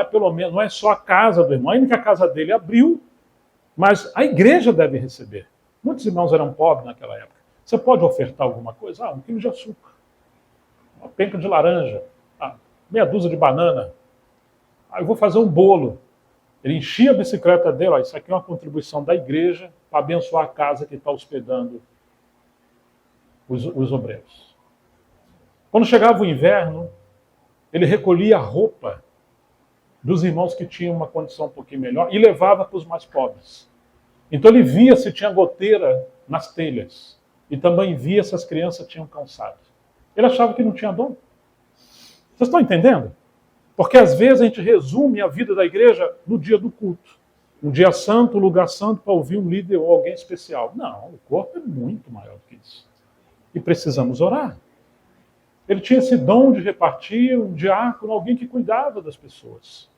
é só a casa do irmão, ainda que a casa dele abriu, mas a igreja deve receber. Muitos irmãos eram pobres naquela época. Você pode ofertar alguma coisa? 1 quilo de açúcar, uma penca de laranja, meia dúzia de banana. Eu vou fazer um bolo. Ele enchia a bicicleta dele: isso aqui é uma contribuição da igreja para abençoar a casa que está hospedando os obreiros. Quando chegava o inverno, ele recolhia a roupa dos irmãos que tinham uma condição um pouquinho melhor e levava para os mais pobres. Então ele via se tinha goteira nas telhas e também via se as crianças tinham calçado. Ele achava que não tinha dom. Vocês estão entendendo? Porque às vezes a gente resume a vida da igreja no dia do culto. Um dia santo, um lugar santo para ouvir um líder ou alguém especial. Não, o corpo é muito maior do que isso. E precisamos orar. Ele tinha esse dom de repartir, um diácono, alguém que cuidava das pessoas.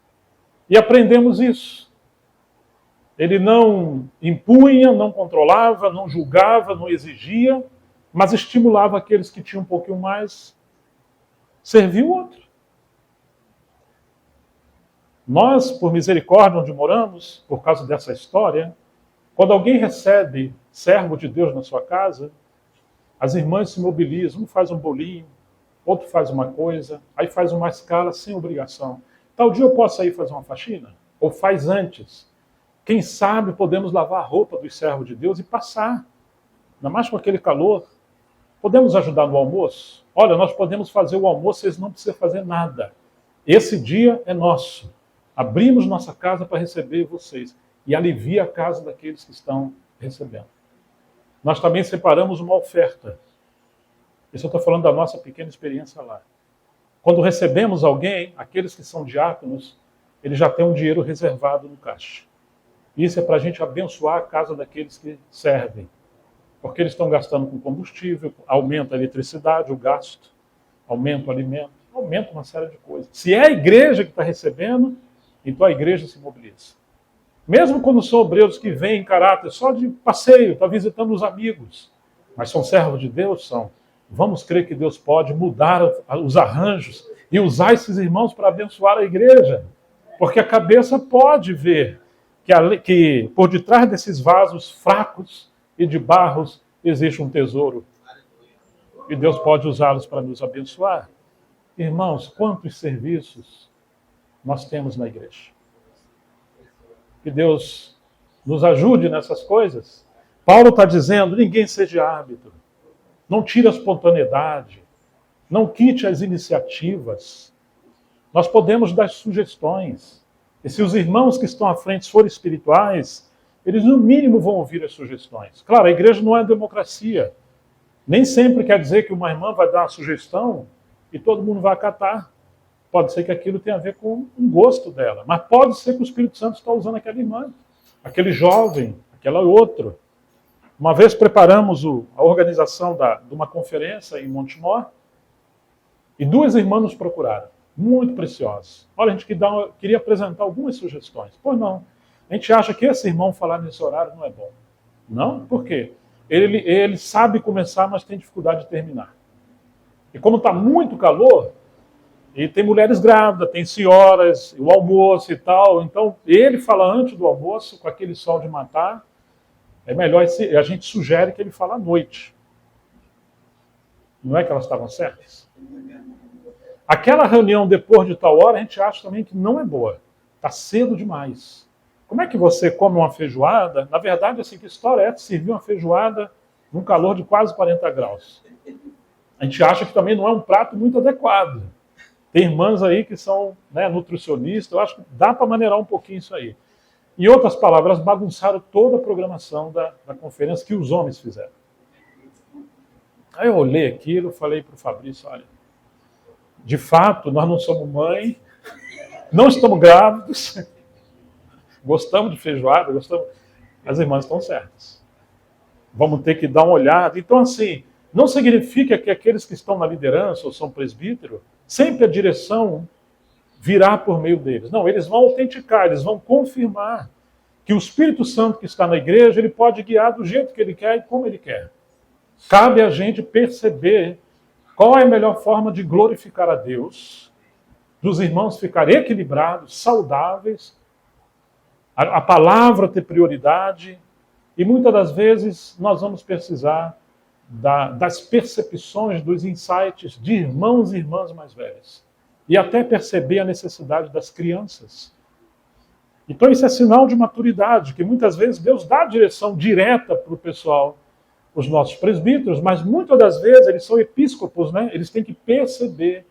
E aprendemos isso. Ele não impunha, não controlava, não julgava, não exigia, mas estimulava aqueles que tinham um pouquinho mais, servir o outro. Nós, por misericórdia, onde moramos, por causa dessa história, quando alguém recebe servo de Deus na sua casa, as irmãs se mobilizam, um faz um bolinho, outro faz uma coisa, aí faz uma escala sem obrigação. Tal dia eu posso ir fazer uma faxina? Ou faz antes? Quem sabe podemos lavar a roupa dos servos de Deus e passar, ainda mais com aquele calor. Podemos ajudar no almoço? Olha, nós podemos fazer o almoço, vocês não precisam fazer nada. Esse dia é nosso. Abrimos nossa casa para receber vocês e alivia a casa daqueles que estão recebendo. Nós também separamos uma oferta. Isso eu estou falando da nossa pequena experiência lá. Quando recebemos alguém, aqueles que são diáconos, eles já têm um dinheiro reservado no caixa. Isso é para a gente abençoar a casa daqueles que servem. Porque eles estão gastando com combustível, aumenta a eletricidade, o gasto, aumenta o alimento, aumenta uma série de coisas. Se é a igreja que está recebendo, então a igreja se mobiliza. Mesmo quando são obreiros que vêm em caráter só de passeio, está visitando os amigos, mas são servos de Deus, são. Vamos crer que Deus pode mudar os arranjos e usar esses irmãos para abençoar a igreja. Porque a cabeça pode ver que por detrás desses vasos fracos e de barros existe um tesouro E Deus pode usá-los para nos abençoar. Irmãos, quantos serviços nós temos na igreja? Que Deus nos ajude nessas coisas. Paulo está dizendo, ninguém seja árbitro. Não tire a espontaneidade. Não quite as iniciativas. Nós podemos dar sugestões. E se os irmãos que estão à frente forem espirituais, eles no mínimo vão ouvir as sugestões. Claro, a igreja não é democracia. Nem sempre quer dizer que uma irmã vai dar uma sugestão e todo mundo vai acatar. Pode ser que aquilo tenha a ver com um gosto dela. Mas pode ser que o Espírito Santo está usando aquela irmã, aquele jovem, aquela outra. Uma vez preparamos a organização de uma conferência em Montemor e duas irmãs nos procuraram, muito preciosas. Olha, a gente queria apresentar algumas sugestões. Pois não, a gente acha que esse irmão falar nesse horário não é bom. Não? Por quê? Ele sabe começar, mas tem dificuldade de terminar. E como está muito calor, e tem mulheres grávidas, tem senhoras, o almoço e tal, então ele fala antes do almoço, com aquele sol de matar, é melhor, a gente sugere que ele fale à noite. Não é que elas estavam certas? Aquela reunião depois de tal hora, a gente acha também que não é boa. Está cedo demais. Como é que você come uma feijoada? Na verdade, assim, que história é servir uma feijoada num calor de quase 40 graus? A gente acha que também não é um prato muito adequado. Tem irmãs aí que são nutricionistas, eu acho que dá para maneirar um pouquinho isso aí. Em outras palavras, bagunçaram toda a programação da conferência que os homens fizeram. Aí eu olhei aquilo, falei para o Fabrício, olha, de fato, nós não somos mãe, não estamos grávidos, gostamos de feijoada, as irmãs estão certas. Vamos ter que dar uma olhada. Então, assim, não significa que aqueles que estão na liderança ou são presbíteros, sempre a direção virá por meio deles. Não, eles vão autenticar, eles vão confirmar que o Espírito Santo que está na igreja, ele pode guiar do jeito que ele quer e como ele quer. Cabe a gente perceber qual é a melhor forma de glorificar a Deus, dos irmãos ficarem equilibrados, saudáveis, a palavra ter prioridade, e muitas das vezes nós vamos precisar das percepções, dos insights de irmãos e irmãs mais velhos. E até perceber a necessidade das crianças. Então isso é sinal de maturidade, que muitas vezes Deus dá a direção direta para o pessoal, os nossos presbíteros, mas muitas das vezes eles são episcopos, né? Eles têm que perceber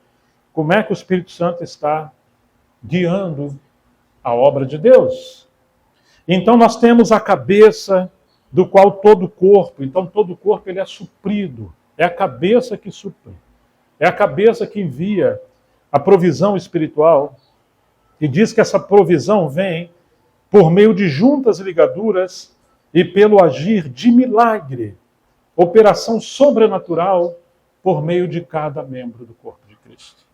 como é que o Espírito Santo está guiando a obra de Deus. Então nós temos a cabeça do qual todo o corpo, então todo o corpo ele é suprido, é a cabeça que supre, é a cabeça que envia a provisão espiritual, e diz que essa provisão vem por meio de juntas e ligaduras e pelo agir de milagre, operação sobrenatural por meio de cada membro do corpo de Cristo.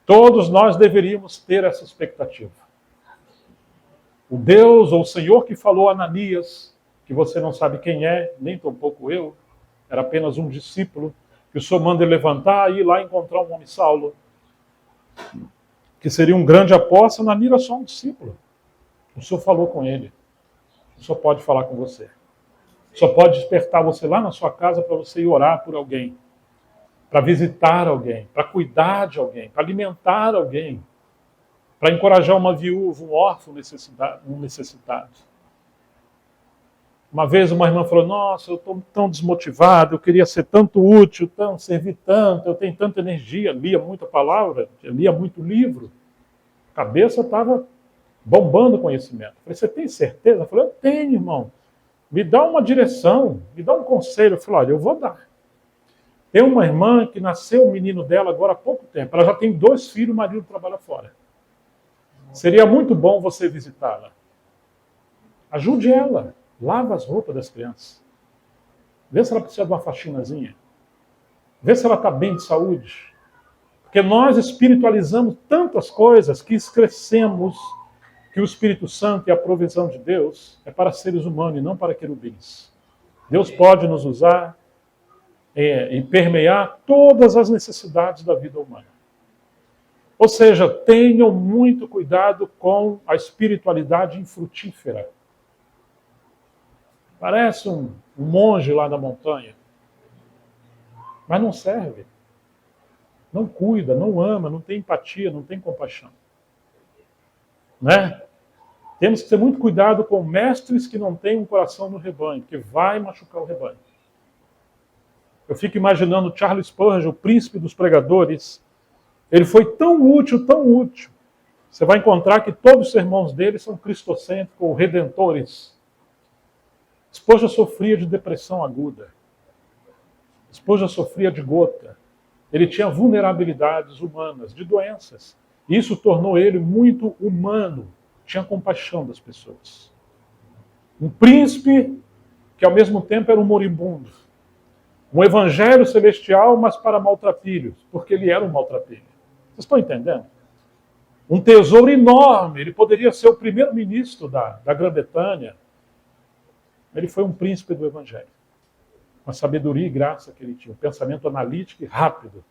Todos nós deveríamos ter essa expectativa. O Deus ou o Senhor que falou a Ananias, que você não sabe quem é, nem tampouco eu, era apenas um discípulo, que o Senhor manda ele levantar e ir lá encontrar um homem Saulo, que seria um grande apóstolo. Ananias era só um discípulo. O Senhor falou com ele. O Senhor pode falar com você. O Senhor pode despertar você lá na sua casa para você ir orar por alguém, para visitar alguém, para cuidar de alguém, para alimentar alguém, para encorajar uma viúva, um órfão necessitado. Uma vez uma irmã falou, nossa, eu estou tão desmotivado, eu queria ser tanto útil, servir tanto, eu tenho tanta energia, lia muita palavra, lia muito livro, a cabeça estava bombando conhecimento. Eu falei, você tem certeza? Eu falei, eu tenho, irmão. Me dá uma direção, me dá um conselho. Eu falei, olha, eu vou dar. Tem uma irmã que nasceu o menino dela agora há pouco tempo, ela já tem 2 filhos, o marido trabalha fora. Seria muito bom você visitá-la. Ajude ela. Lava as roupas das crianças. Vê se ela precisa de uma faxinazinha. Vê se ela está bem de saúde. Porque nós espiritualizamos tantas coisas que esquecemos que o Espírito Santo e a provisão de Deus é para seres humanos e não para querubins. Deus pode nos usar e permear todas as necessidades da vida humana. Ou seja, tenham muito cuidado com a espiritualidade infrutífera. Parece um monge lá na montanha. mas não serve. Não cuida, não ama, não tem empatia, não tem compaixão. Né? Temos que ter muito cuidado com mestres que não têm um coração no rebanho, porque vai machucar o rebanho. Eu fico imaginando Charles Spurgeon, o príncipe dos pregadores. Ele foi tão útil, tão útil. Você vai encontrar que todos os sermões dele são cristocêntricos ou redentores. Spurgeon sofria de depressão aguda. Spurgeon sofria de gota. Ele tinha vulnerabilidades humanas, de doenças. Isso tornou ele muito humano. Tinha compaixão das pessoas. Um príncipe que ao mesmo tempo era um moribundo. Um evangelho celestial, mas para maltrapilhos, porque ele era um maltrapilho. Vocês estão entendendo? Um tesouro enorme. Ele poderia ser o primeiro-ministro da Grã-Bretanha. Ele foi um príncipe do evangelho. Com a sabedoria e graça que ele tinha. Um pensamento analítico e rápido.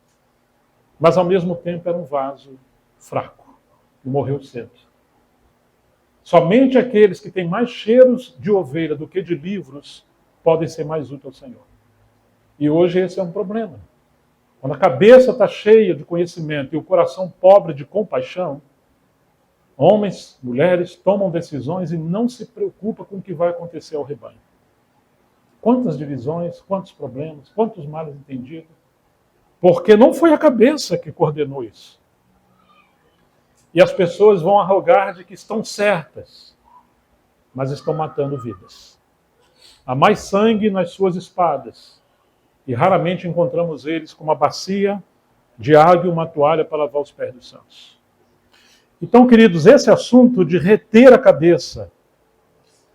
Mas ao mesmo tempo era um vaso fraco. E morreu cedo. Somente aqueles que têm mais cheiros de ovelha do que de livros podem ser mais úteis ao Senhor. E hoje esse é um problema. Quando a cabeça está cheia de conhecimento e o coração pobre de compaixão, homens, mulheres tomam decisões e não se preocupam com o que vai acontecer ao rebanho. Quantas divisões, quantos problemas, quantos males entendidos. Porque não foi a cabeça que coordenou isso. E as pessoas vão arrogar de que estão certas, mas estão matando vidas. Há mais sangue nas suas espadas, e raramente encontramos eles com uma bacia de água e uma toalha para lavar os pés dos santos. Então, queridos, esse assunto de reter a cabeça,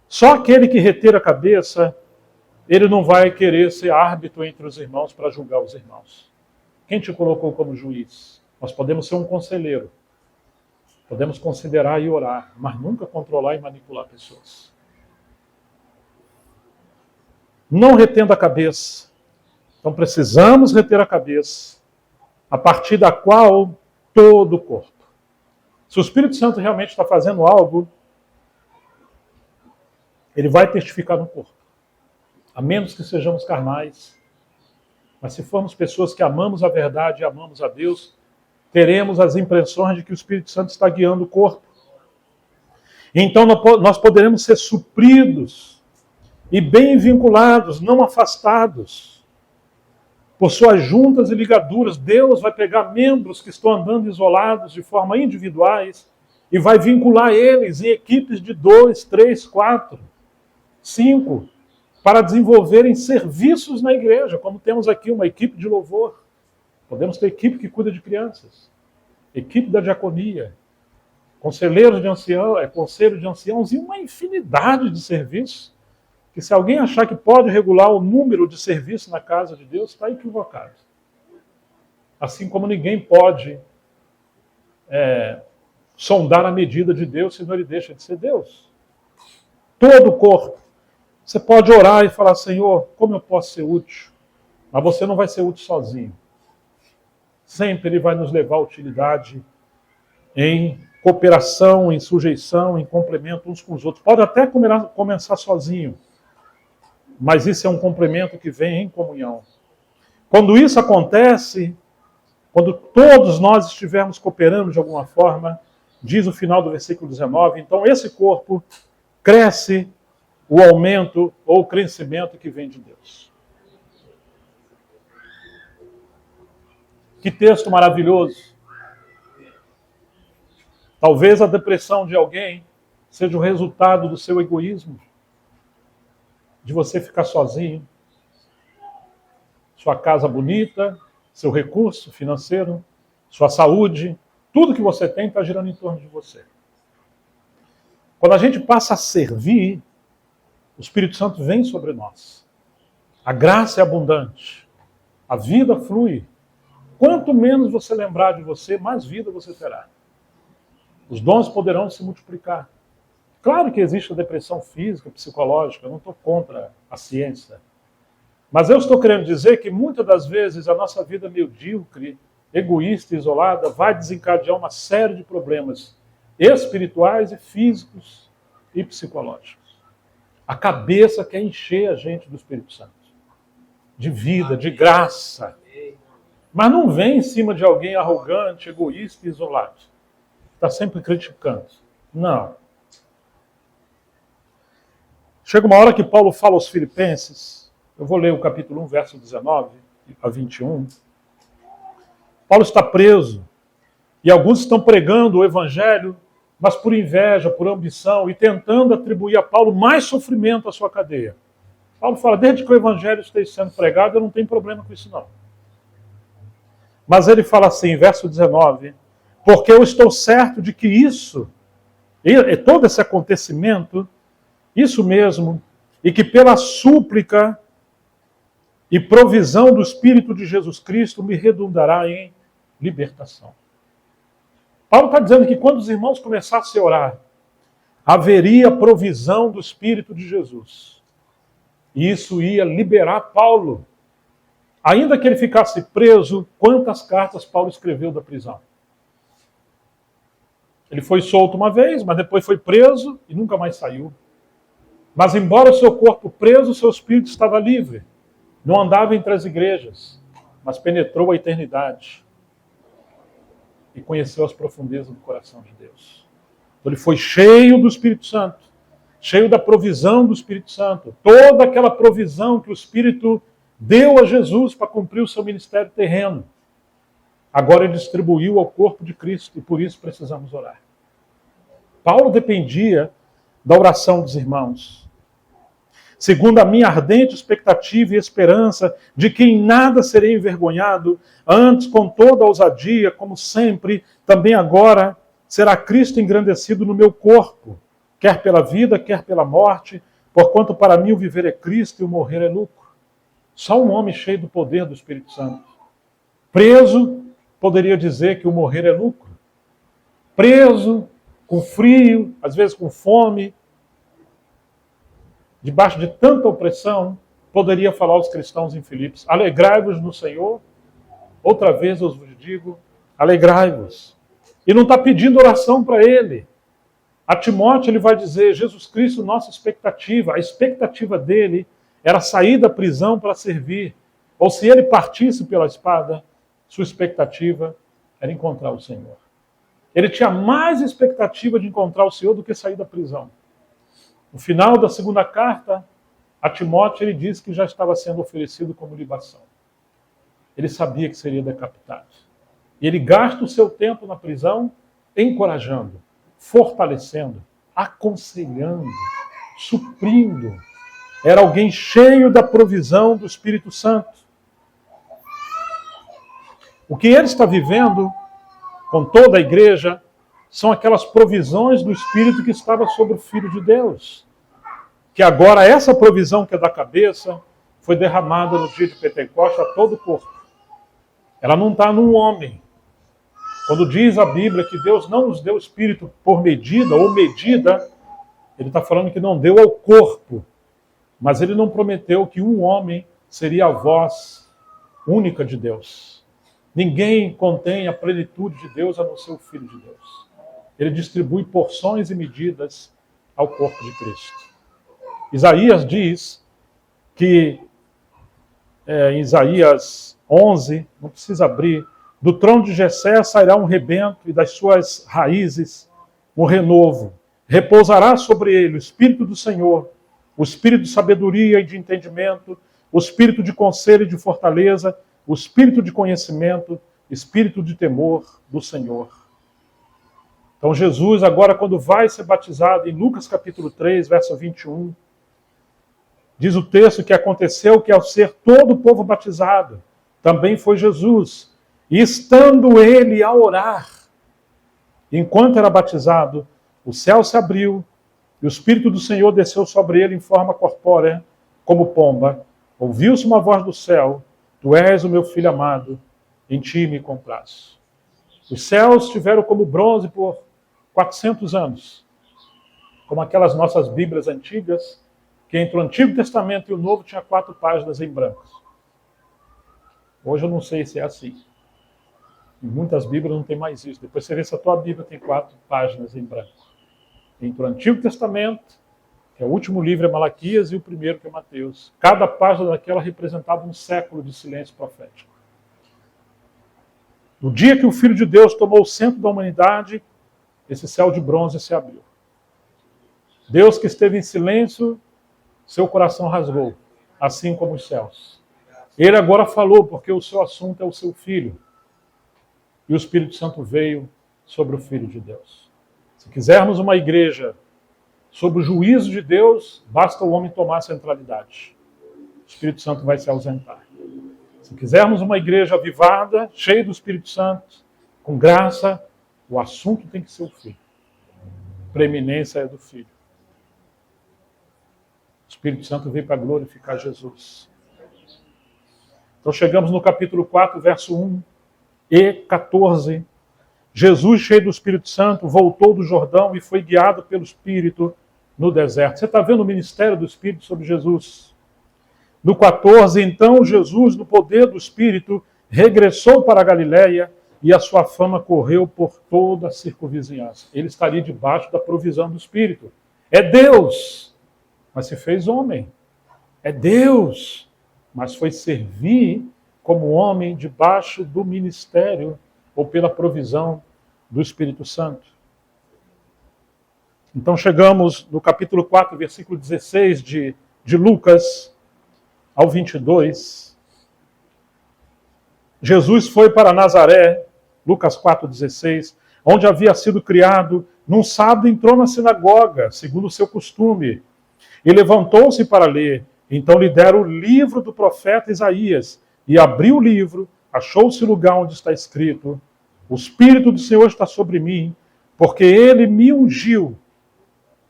só aquele que reter a cabeça, ele não vai querer ser árbitro entre os irmãos para julgar os irmãos. Quem te colocou como juiz? Nós podemos ser um conselheiro. Podemos considerar e orar, mas nunca controlar e manipular pessoas. Não retendo a cabeça. Então precisamos reter a cabeça, a partir da qual todo o corpo. Se o Espírito Santo realmente está fazendo algo, ele vai testificar no corpo. A menos que sejamos carnais. Mas se formos pessoas que amamos a verdade e amamos a Deus, teremos as impressões de que o Espírito Santo está guiando o corpo. Então nós poderemos ser supridos e bem vinculados, não afastados, por suas juntas e ligaduras. Deus vai pegar membros que estão andando isolados de forma individuais e vai vincular eles em equipes de 2, 3, 4, 5, para desenvolverem serviços na igreja, como temos aqui uma equipe de louvor. Podemos ter equipe que cuida de crianças, equipe da diaconia, conselheiro de anciãos e uma infinidade de serviços, que se alguém achar que pode regular o número de serviços na casa de Deus, está equivocado. Assim como ninguém pode sondar a medida de Deus, senão ele deixa de ser Deus. Todo o corpo. Você pode orar e falar, Senhor, como eu posso ser útil? Mas você não vai ser útil sozinho. Sempre ele vai nos levar à utilidade em cooperação, em sujeição, em complemento uns com os outros. Pode até começar sozinho, mas isso é um complemento que vem em comunhão. Quando isso acontece, quando todos nós estivermos cooperando de alguma forma, diz o final do versículo 19, então esse corpo cresce o aumento ou o crescimento que vem de Deus. Que texto maravilhoso. Talvez a depressão de alguém seja o resultado do seu egoísmo, de você ficar sozinho, sua casa bonita, seu recurso financeiro, sua saúde, tudo que você tem está girando em torno de você. Quando a gente passa a servir, o Espírito Santo vem sobre nós. A graça é abundante, a vida flui. Quanto menos você lembrar de você, mais vida você terá. Os dons poderão se multiplicar. Claro que existe a depressão física, psicológica, eu não estou contra a ciência. Mas eu estou querendo dizer que muitas das vezes a nossa vida medíocre, egoísta, isolada, vai desencadear uma série de problemas espirituais e físicos e psicológicos. A cabeça quer encher a gente do Espírito Santo. De vida, de graça. Mas não vem em cima de alguém arrogante, egoísta e isolado. Está sempre criticando. Não. Chega uma hora que Paulo fala aos Filipenses, eu vou ler o capítulo 1, verso 19 a 21. Paulo está preso e alguns estão pregando o evangelho, mas por inveja, por ambição e tentando atribuir a Paulo mais sofrimento à sua cadeia. Paulo fala, desde que o evangelho esteja sendo pregado, eu não tenho problema com isso não. Mas ele fala assim, verso 19, porque eu estou certo de que isso, e todo esse acontecimento, isso mesmo, e que pela súplica e provisão do Espírito de Jesus Cristo me redundará em libertação. Paulo está dizendo que quando os irmãos começassem a orar, haveria provisão do Espírito de Jesus. E isso ia liberar Paulo. Ainda que ele ficasse preso, quantas cartas Paulo escreveu da prisão? Ele foi solto uma vez, mas depois foi preso e nunca mais saiu. Mas embora o seu corpo preso, o seu espírito estava livre. Não andava entre as igrejas, mas penetrou a eternidade e conheceu as profundezas do coração de Deus. Então ele foi cheio do Espírito Santo, cheio da provisão do Espírito Santo. Toda aquela provisão que o Espírito deu a Jesus para cumprir o seu ministério terreno. Agora ele distribuiu ao corpo de Cristo e por isso precisamos orar. Paulo dependia da oração dos irmãos. Segundo a minha ardente expectativa e esperança de que em nada serei envergonhado, antes com toda a ousadia, como sempre, também agora será Cristo engrandecido no meu corpo, quer pela vida, quer pela morte, porquanto para mim o viver é Cristo e o morrer é lucro. Só um homem cheio do poder do Espírito Santo, preso, poderia dizer que o morrer é lucro. Preso, com frio, às vezes com fome, debaixo de tanta opressão, poderia falar aos cristãos em Filipos, alegrai-vos no Senhor, outra vez eu vos digo, alegrai-vos. E não está pedindo oração para ele. A Timóteo ele vai dizer, Jesus Cristo, nossa expectativa, a expectativa dele era sair da prisão para servir. Ou se ele partisse pela espada, sua expectativa era encontrar o Senhor. Ele tinha mais expectativa de encontrar o Senhor do que sair da prisão. No final da segunda carta, a Timóteo ele diz que já estava sendo oferecido como libação. Ele sabia que seria decapitado. E ele gasta o seu tempo na prisão encorajando, fortalecendo, aconselhando, suprindo. Era alguém cheio da provisão do Espírito Santo. O que ele está vivendo com toda a igreja são aquelas provisões do Espírito que estava sobre o Filho de Deus. Que agora essa provisão que é da cabeça foi derramada no dia de Pentecostes a todo o corpo. Ela não está num homem. Quando diz a Bíblia que Deus não nos deu o Espírito por medida ou medida, ele está falando que não deu ao corpo. Mas ele não prometeu que um homem seria a voz única de Deus. Ninguém contém a plenitude de Deus a não ser o Filho de Deus. Ele distribui porções e medidas ao corpo de Cristo. Isaías diz que, em Isaías 11, não precisa abrir, do trono de Jessé sairá um rebento e das suas raízes um renovo. Repousará sobre ele o Espírito do Senhor, o Espírito de sabedoria e de entendimento, o Espírito de conselho e de fortaleza, o Espírito de conhecimento, Espírito de temor do Senhor. Então Jesus agora quando vai ser batizado, em Lucas capítulo 3, verso 21, diz o texto que aconteceu que ao ser todo o povo batizado, também foi Jesus. E estando ele a orar, enquanto era batizado, o céu se abriu e o Espírito do Senhor desceu sobre ele em forma corpórea, como pomba. Ouviu-se uma voz do céu, tu és o meu filho amado, em ti me comprazo. Os céus estiveram como bronze por 400 anos, como aquelas nossas Bíblias antigas, que entre o Antigo Testamento e o Novo tinha 4 páginas em branco. Hoje eu não sei se é assim. Em muitas Bíblias não tem mais isso. Depois você vê se a tua Bíblia tem 4 páginas em branco. Entre o Antigo Testamento, que é o último livro é Malaquias, e o primeiro que é Mateus. Cada página daquela representava um século de silêncio profético. No dia que o Filho de Deus tomou o centro da humanidade, esse céu de bronze se abriu. Deus que esteve em silêncio, seu coração rasgou, assim como os céus. Ele agora falou, porque o seu assunto é o seu Filho. E o Espírito Santo veio sobre o Filho de Deus. Se quisermos uma igreja sob o juízo de Deus, basta o homem tomar a centralidade. O Espírito Santo vai se ausentar. Se quisermos uma igreja avivada, cheia do Espírito Santo, com graça, o assunto tem que ser o Filho. A preeminência é do Filho. O Espírito Santo veio para glorificar Jesus. Então chegamos no capítulo 4, verso 1 e 14. Jesus, cheio do Espírito Santo, voltou do Jordão e foi guiado pelo Espírito no deserto. Você está vendo o ministério do Espírito sobre Jesus? No 14, então Jesus, no poder do Espírito, regressou para a Galiléia e a sua fama correu por toda a circunvizinhança. Ele estaria debaixo da provisão do Espírito. É Deus, mas se fez homem. É Deus, mas foi servir como homem debaixo do ministério ou pela provisão do Espírito Santo. Então chegamos no capítulo 4, versículo 16 de Lucas ao 22. Jesus foi para Nazaré, Lucas 4,16, onde havia sido criado. Num sábado entrou na sinagoga, segundo o seu costume, e levantou-se para ler. Então lhe deram o livro do profeta Isaías, e abriu o livro, achou-se o lugar onde está escrito: o Espírito do Senhor está sobre mim, porque ele me ungiu.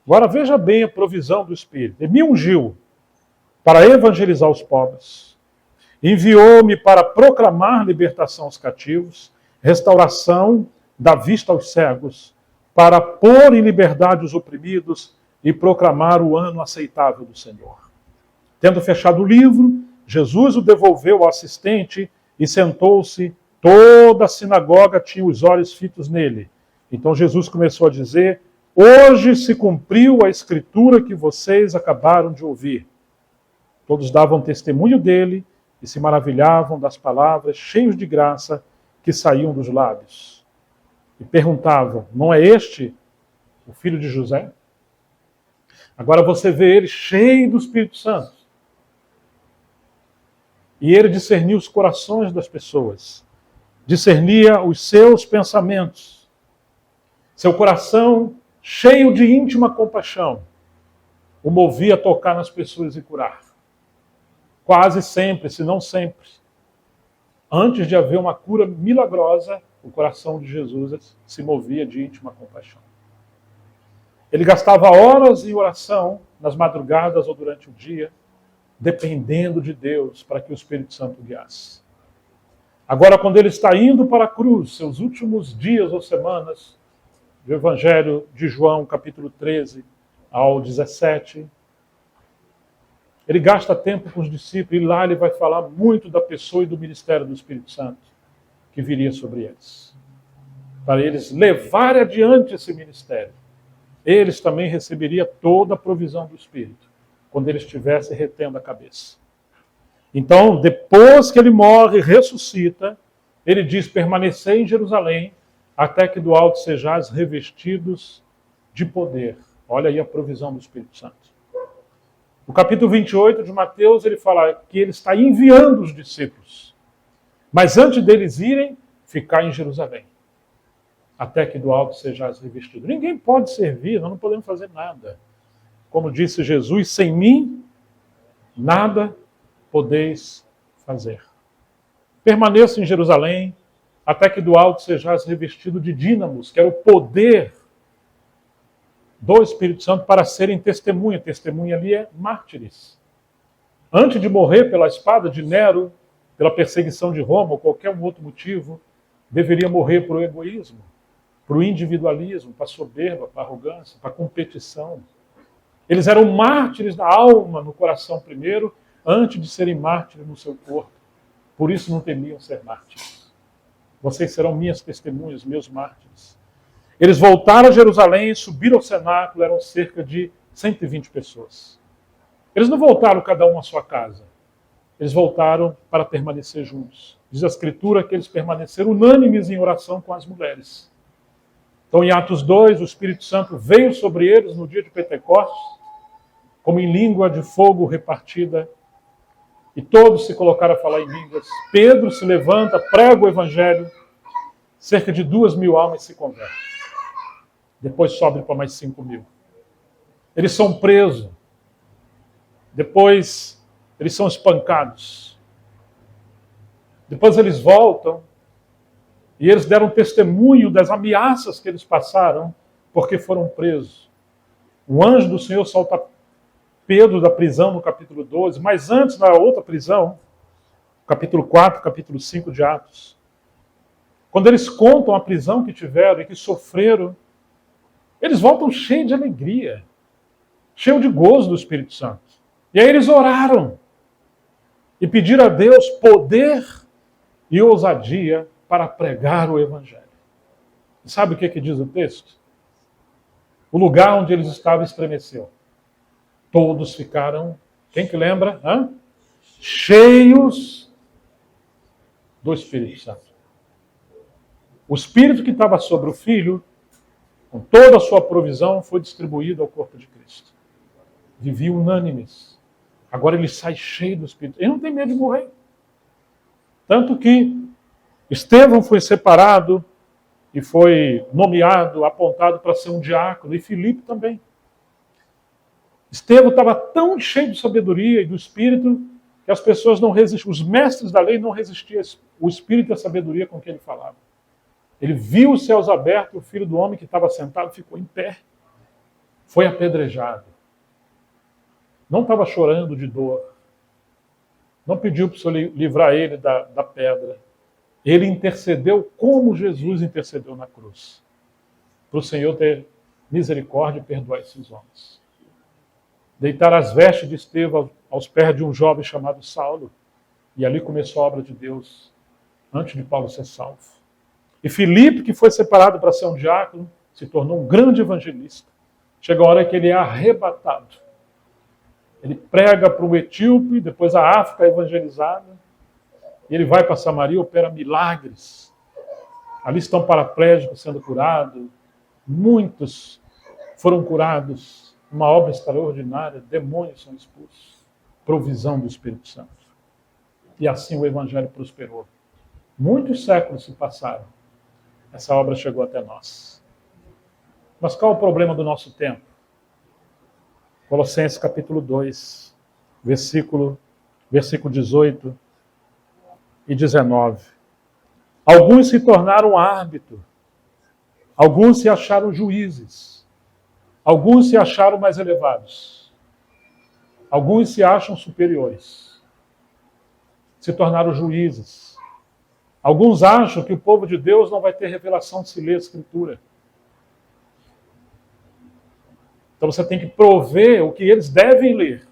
Agora veja bem a provisão do Espírito. Ele me ungiu para evangelizar os pobres. Enviou-me para proclamar libertação aos cativos, restauração da vista aos cegos, para pôr em liberdade os oprimidos e proclamar o ano aceitável do Senhor. Tendo fechado o livro, Jesus o devolveu ao assistente e sentou-se. Toda a sinagoga tinha os olhos fitos nele. Então Jesus começou a dizer: hoje se cumpriu a escritura que vocês acabaram de ouvir. Todos davam testemunho dele e se maravilhavam das palavras cheios de graça que saíam dos lábios. E perguntavam: não é este o filho de José? Agora você vê ele cheio do Espírito Santo. E ele discernia os corações das pessoas. Discernia os seus pensamentos. Seu coração, cheio de íntima compaixão, o movia a tocar nas pessoas e curar. Quase sempre, se não sempre, antes de haver uma cura milagrosa, o coração de Jesus se movia de íntima compaixão. Ele gastava horas em oração, nas madrugadas ou durante o dia, dependendo de Deus para que o Espírito Santo guiasse. Agora, quando ele está indo para a cruz, seus últimos dias ou semanas, do Evangelho de João, capítulo 13 ao 17, ele gasta tempo com os discípulos e lá ele vai falar muito da pessoa e do ministério do Espírito Santo que viria sobre eles. Para eles levarem adiante esse ministério, eles também receberiam toda a provisão do Espírito, quando ele estivesse retendo a cabeça. Então, depois que ele morre e ressuscita, ele diz: permanecei em Jerusalém, até que do alto sejais revestidos de poder. Olha aí a provisão do Espírito Santo. No capítulo 28 de Mateus, ele fala que ele está enviando os discípulos. Mas antes deles irem, ficar em Jerusalém, até que do alto sejais revestidos. Ninguém pode servir, nós não podemos fazer nada. Como disse Jesus: sem mim, nada podeis fazer. Permaneça em Jerusalém, até que do alto sejais revestido de dínamos, que era o poder do Espírito Santo para serem testemunha. Testemunha ali é mártires. Antes de morrer pela espada de Nero, pela perseguição de Roma ou qualquer um outro motivo, deveria morrer por egoísmo, para o individualismo, para a soberba, para a arrogância, para a competição. Eles eram mártires da alma, no coração primeiro, antes de serem mártires no seu corpo. Por isso não temiam ser mártires. Vocês serão minhas testemunhas, meus mártires. Eles voltaram a Jerusalém, subiram ao cenáculo, eram cerca de 120 pessoas. Eles não voltaram cada um à sua casa. eles voltaram para permanecer juntos. Diz a Escritura que eles permaneceram unânimes em oração com as mulheres. Então, em Atos 2, o Espírito Santo veio sobre eles no dia de Pentecostes, como em língua de fogo repartida, e todos se colocaram a falar em línguas. Pedro se levanta, prega o Evangelho, cerca de 2.000 almas se convertem. Depois sobe para mais 5.000. Eles são presos. Depois eles são espancados. Depois eles voltam e eles deram testemunho das ameaças que eles passaram porque foram presos. O anjo do Senhor solta Pedro da prisão no capítulo 12, mas antes, na outra prisão, capítulo 4, capítulo 5 de Atos, quando eles contam a prisão que tiveram e que sofreram, eles voltam cheios de alegria, cheios de gozo do Espírito Santo. E aí eles oraram e pediram a Deus poder e ousadia para pregar o Evangelho. E sabe o que diz o texto? O lugar onde eles estavam estremeceu. Todos ficaram, quem que lembra? Cheios do Espírito Santo. O Espírito que estava sobre o Filho, com toda a sua provisão, foi distribuído ao corpo de Cristo. Viviam unânimes. Agora ele sai cheio do Espírito. Ele não tem medo de morrer. Tanto que Estevão foi separado e foi nomeado, apontado para ser um diácono, e Filipe também. Estevão estava tão cheio de sabedoria e do Espírito que as pessoas não resistiam, os mestres da lei não resistiam ao Espírito e à sabedoria com que ele falava. Ele viu os céus abertos, o Filho do Homem que estava sentado ficou em pé. Foi apedrejado. Não estava chorando de dor. Não pediu para o Senhor livrar ele da pedra. Ele intercedeu como Jesus intercedeu na cruz. Para o Senhor ter misericórdia e perdoar esses homens. Deitar as vestes de Estevão aos pés de um jovem chamado Saulo. E ali começou a obra de Deus, antes de Paulo ser salvo. E Filipe, que foi separado para ser um diácono, se tornou um grande evangelista. Chega a hora que ele é arrebatado. Ele prega para o etíope, depois a África é evangelizada. E ele vai para Samaria e opera milagres. Ali estão paraplégicos sendo curados. Muitos foram curados. Uma obra extraordinária, demônios são expulsos. Provisão do Espírito Santo. E assim o Evangelho prosperou. Muitos séculos se passaram. Essa obra chegou até nós. Mas qual é o problema do nosso tempo? Colossenses capítulo 2, versículo 18 e 19. Alguns se tornaram árbitros. Alguns se acharam juízes. Alguns se acharam mais elevados. Alguns se acham superiores. Se tornaram juízes. Alguns acham que o povo de Deus não vai ter revelação se ler a Escritura. Então você tem que prover o que eles devem ler.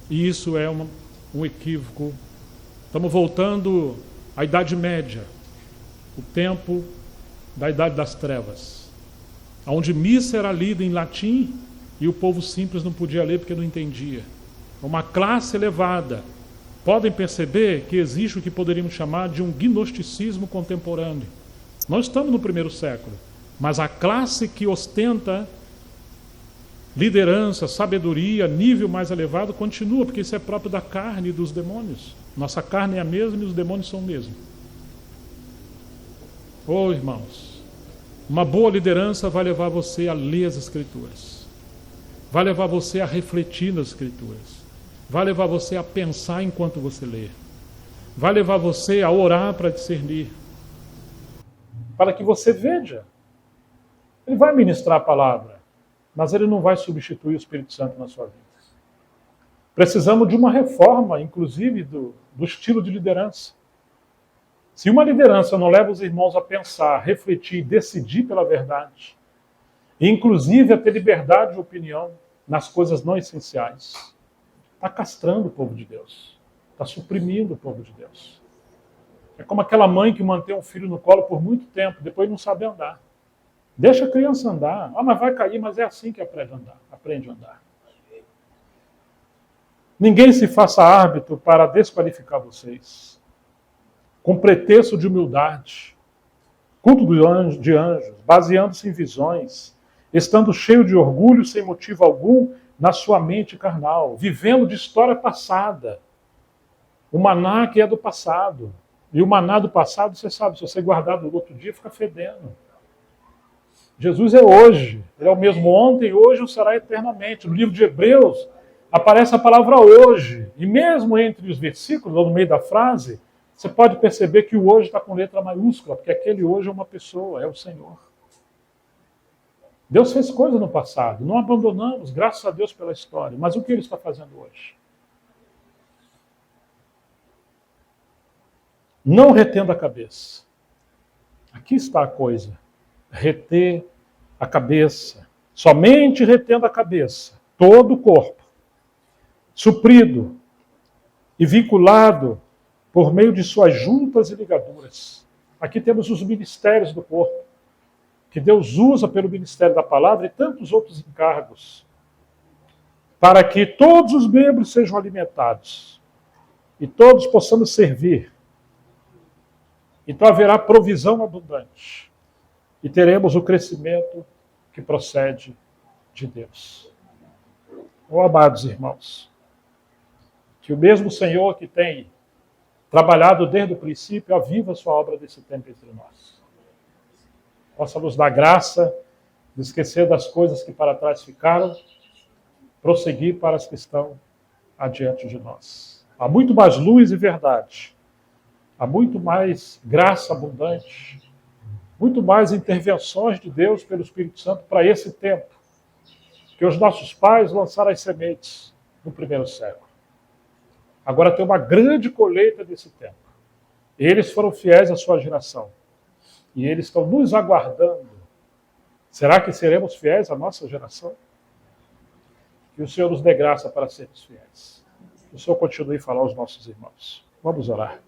E isso é um equívoco. Estamos voltando à Idade Média, o tempo da Idade das Trevas, onde missa era lida em latim e o povo simples não podia ler porque não entendia. Uma classe elevada. Podem perceber que existe o que poderíamos chamar de um gnosticismo contemporâneo. Nós estamos no primeiro século, mas a classe que ostenta liderança, sabedoria, nível mais elevado, continua, porque isso é próprio da carne e dos demônios. Nossa carne é a mesma e os demônios são o mesmo. Oh, irmãos, uma boa liderança vai levar você a ler as Escrituras. Vai levar você a refletir nas Escrituras. Vai levar você a pensar enquanto você lê. Vai levar você a orar para discernir. Para que você veja. Ele vai ministrar a palavra, mas ele não vai substituir o Espírito Santo na sua vida. Precisamos de uma reforma, inclusive, do estilo de liderança. Se uma liderança não leva os irmãos a pensar, refletir, decidir pela verdade, e inclusive a ter liberdade de opinião nas coisas não essenciais, está castrando o povo de Deus. Está suprimindo o povo de Deus. É como aquela mãe que mantém um filho no colo por muito tempo, depois não sabe andar. Deixa a criança andar. Ah, mas vai cair, mas é assim que aprende a andar. Ninguém se faça árbitro para desqualificar vocês, com pretexto de humildade, culto de anjos, baseando-se em visões, estando cheio de orgulho sem motivo algum na sua mente carnal, vivendo de história passada. O maná que é do passado. E o maná do passado, você sabe, se você guardar do outro dia, fica fedendo. Jesus é hoje. Ele é o mesmo ontem, hoje o será eternamente. No livro de Hebreus, aparece a palavra hoje. E mesmo entre os versículos, ou no meio da frase, você pode perceber que o hoje está com letra maiúscula, porque aquele hoje é uma pessoa, é o Senhor. Deus fez coisa no passado, não abandonamos, graças a Deus pela história. Mas o que Ele está fazendo hoje? Não retendo a cabeça. Aqui está a coisa. Reter a cabeça. Somente retendo a cabeça. Todo o corpo. Suprido e vinculado por meio de suas juntas e ligaduras. Aqui temos os ministérios do corpo, que Deus usa pelo ministério da palavra e tantos outros encargos, para que todos os membros sejam alimentados e todos possamos servir. Então haverá provisão abundante e teremos o crescimento que procede de Deus. Oh, amados irmãos, que o mesmo Senhor que tem trabalhado desde o princípio aviva a sua obra desse tempo entre nós. Possa nos dar graça de esquecer das coisas que para trás ficaram, prosseguir para as que estão adiante de nós. Há muito mais luz e verdade. Há muito mais graça abundante, muito mais intervenções de Deus pelo Espírito Santo para esse tempo, que os nossos pais lançaram as sementes no primeiro século. Agora tem uma grande colheita desse tempo. Eles foram fiéis à sua geração. E eles estão nos aguardando. Será que seremos fiéis à nossa geração? Que o Senhor nos dê graça para sermos fiéis. Que o Senhor continue a falar aos nossos irmãos. Vamos orar.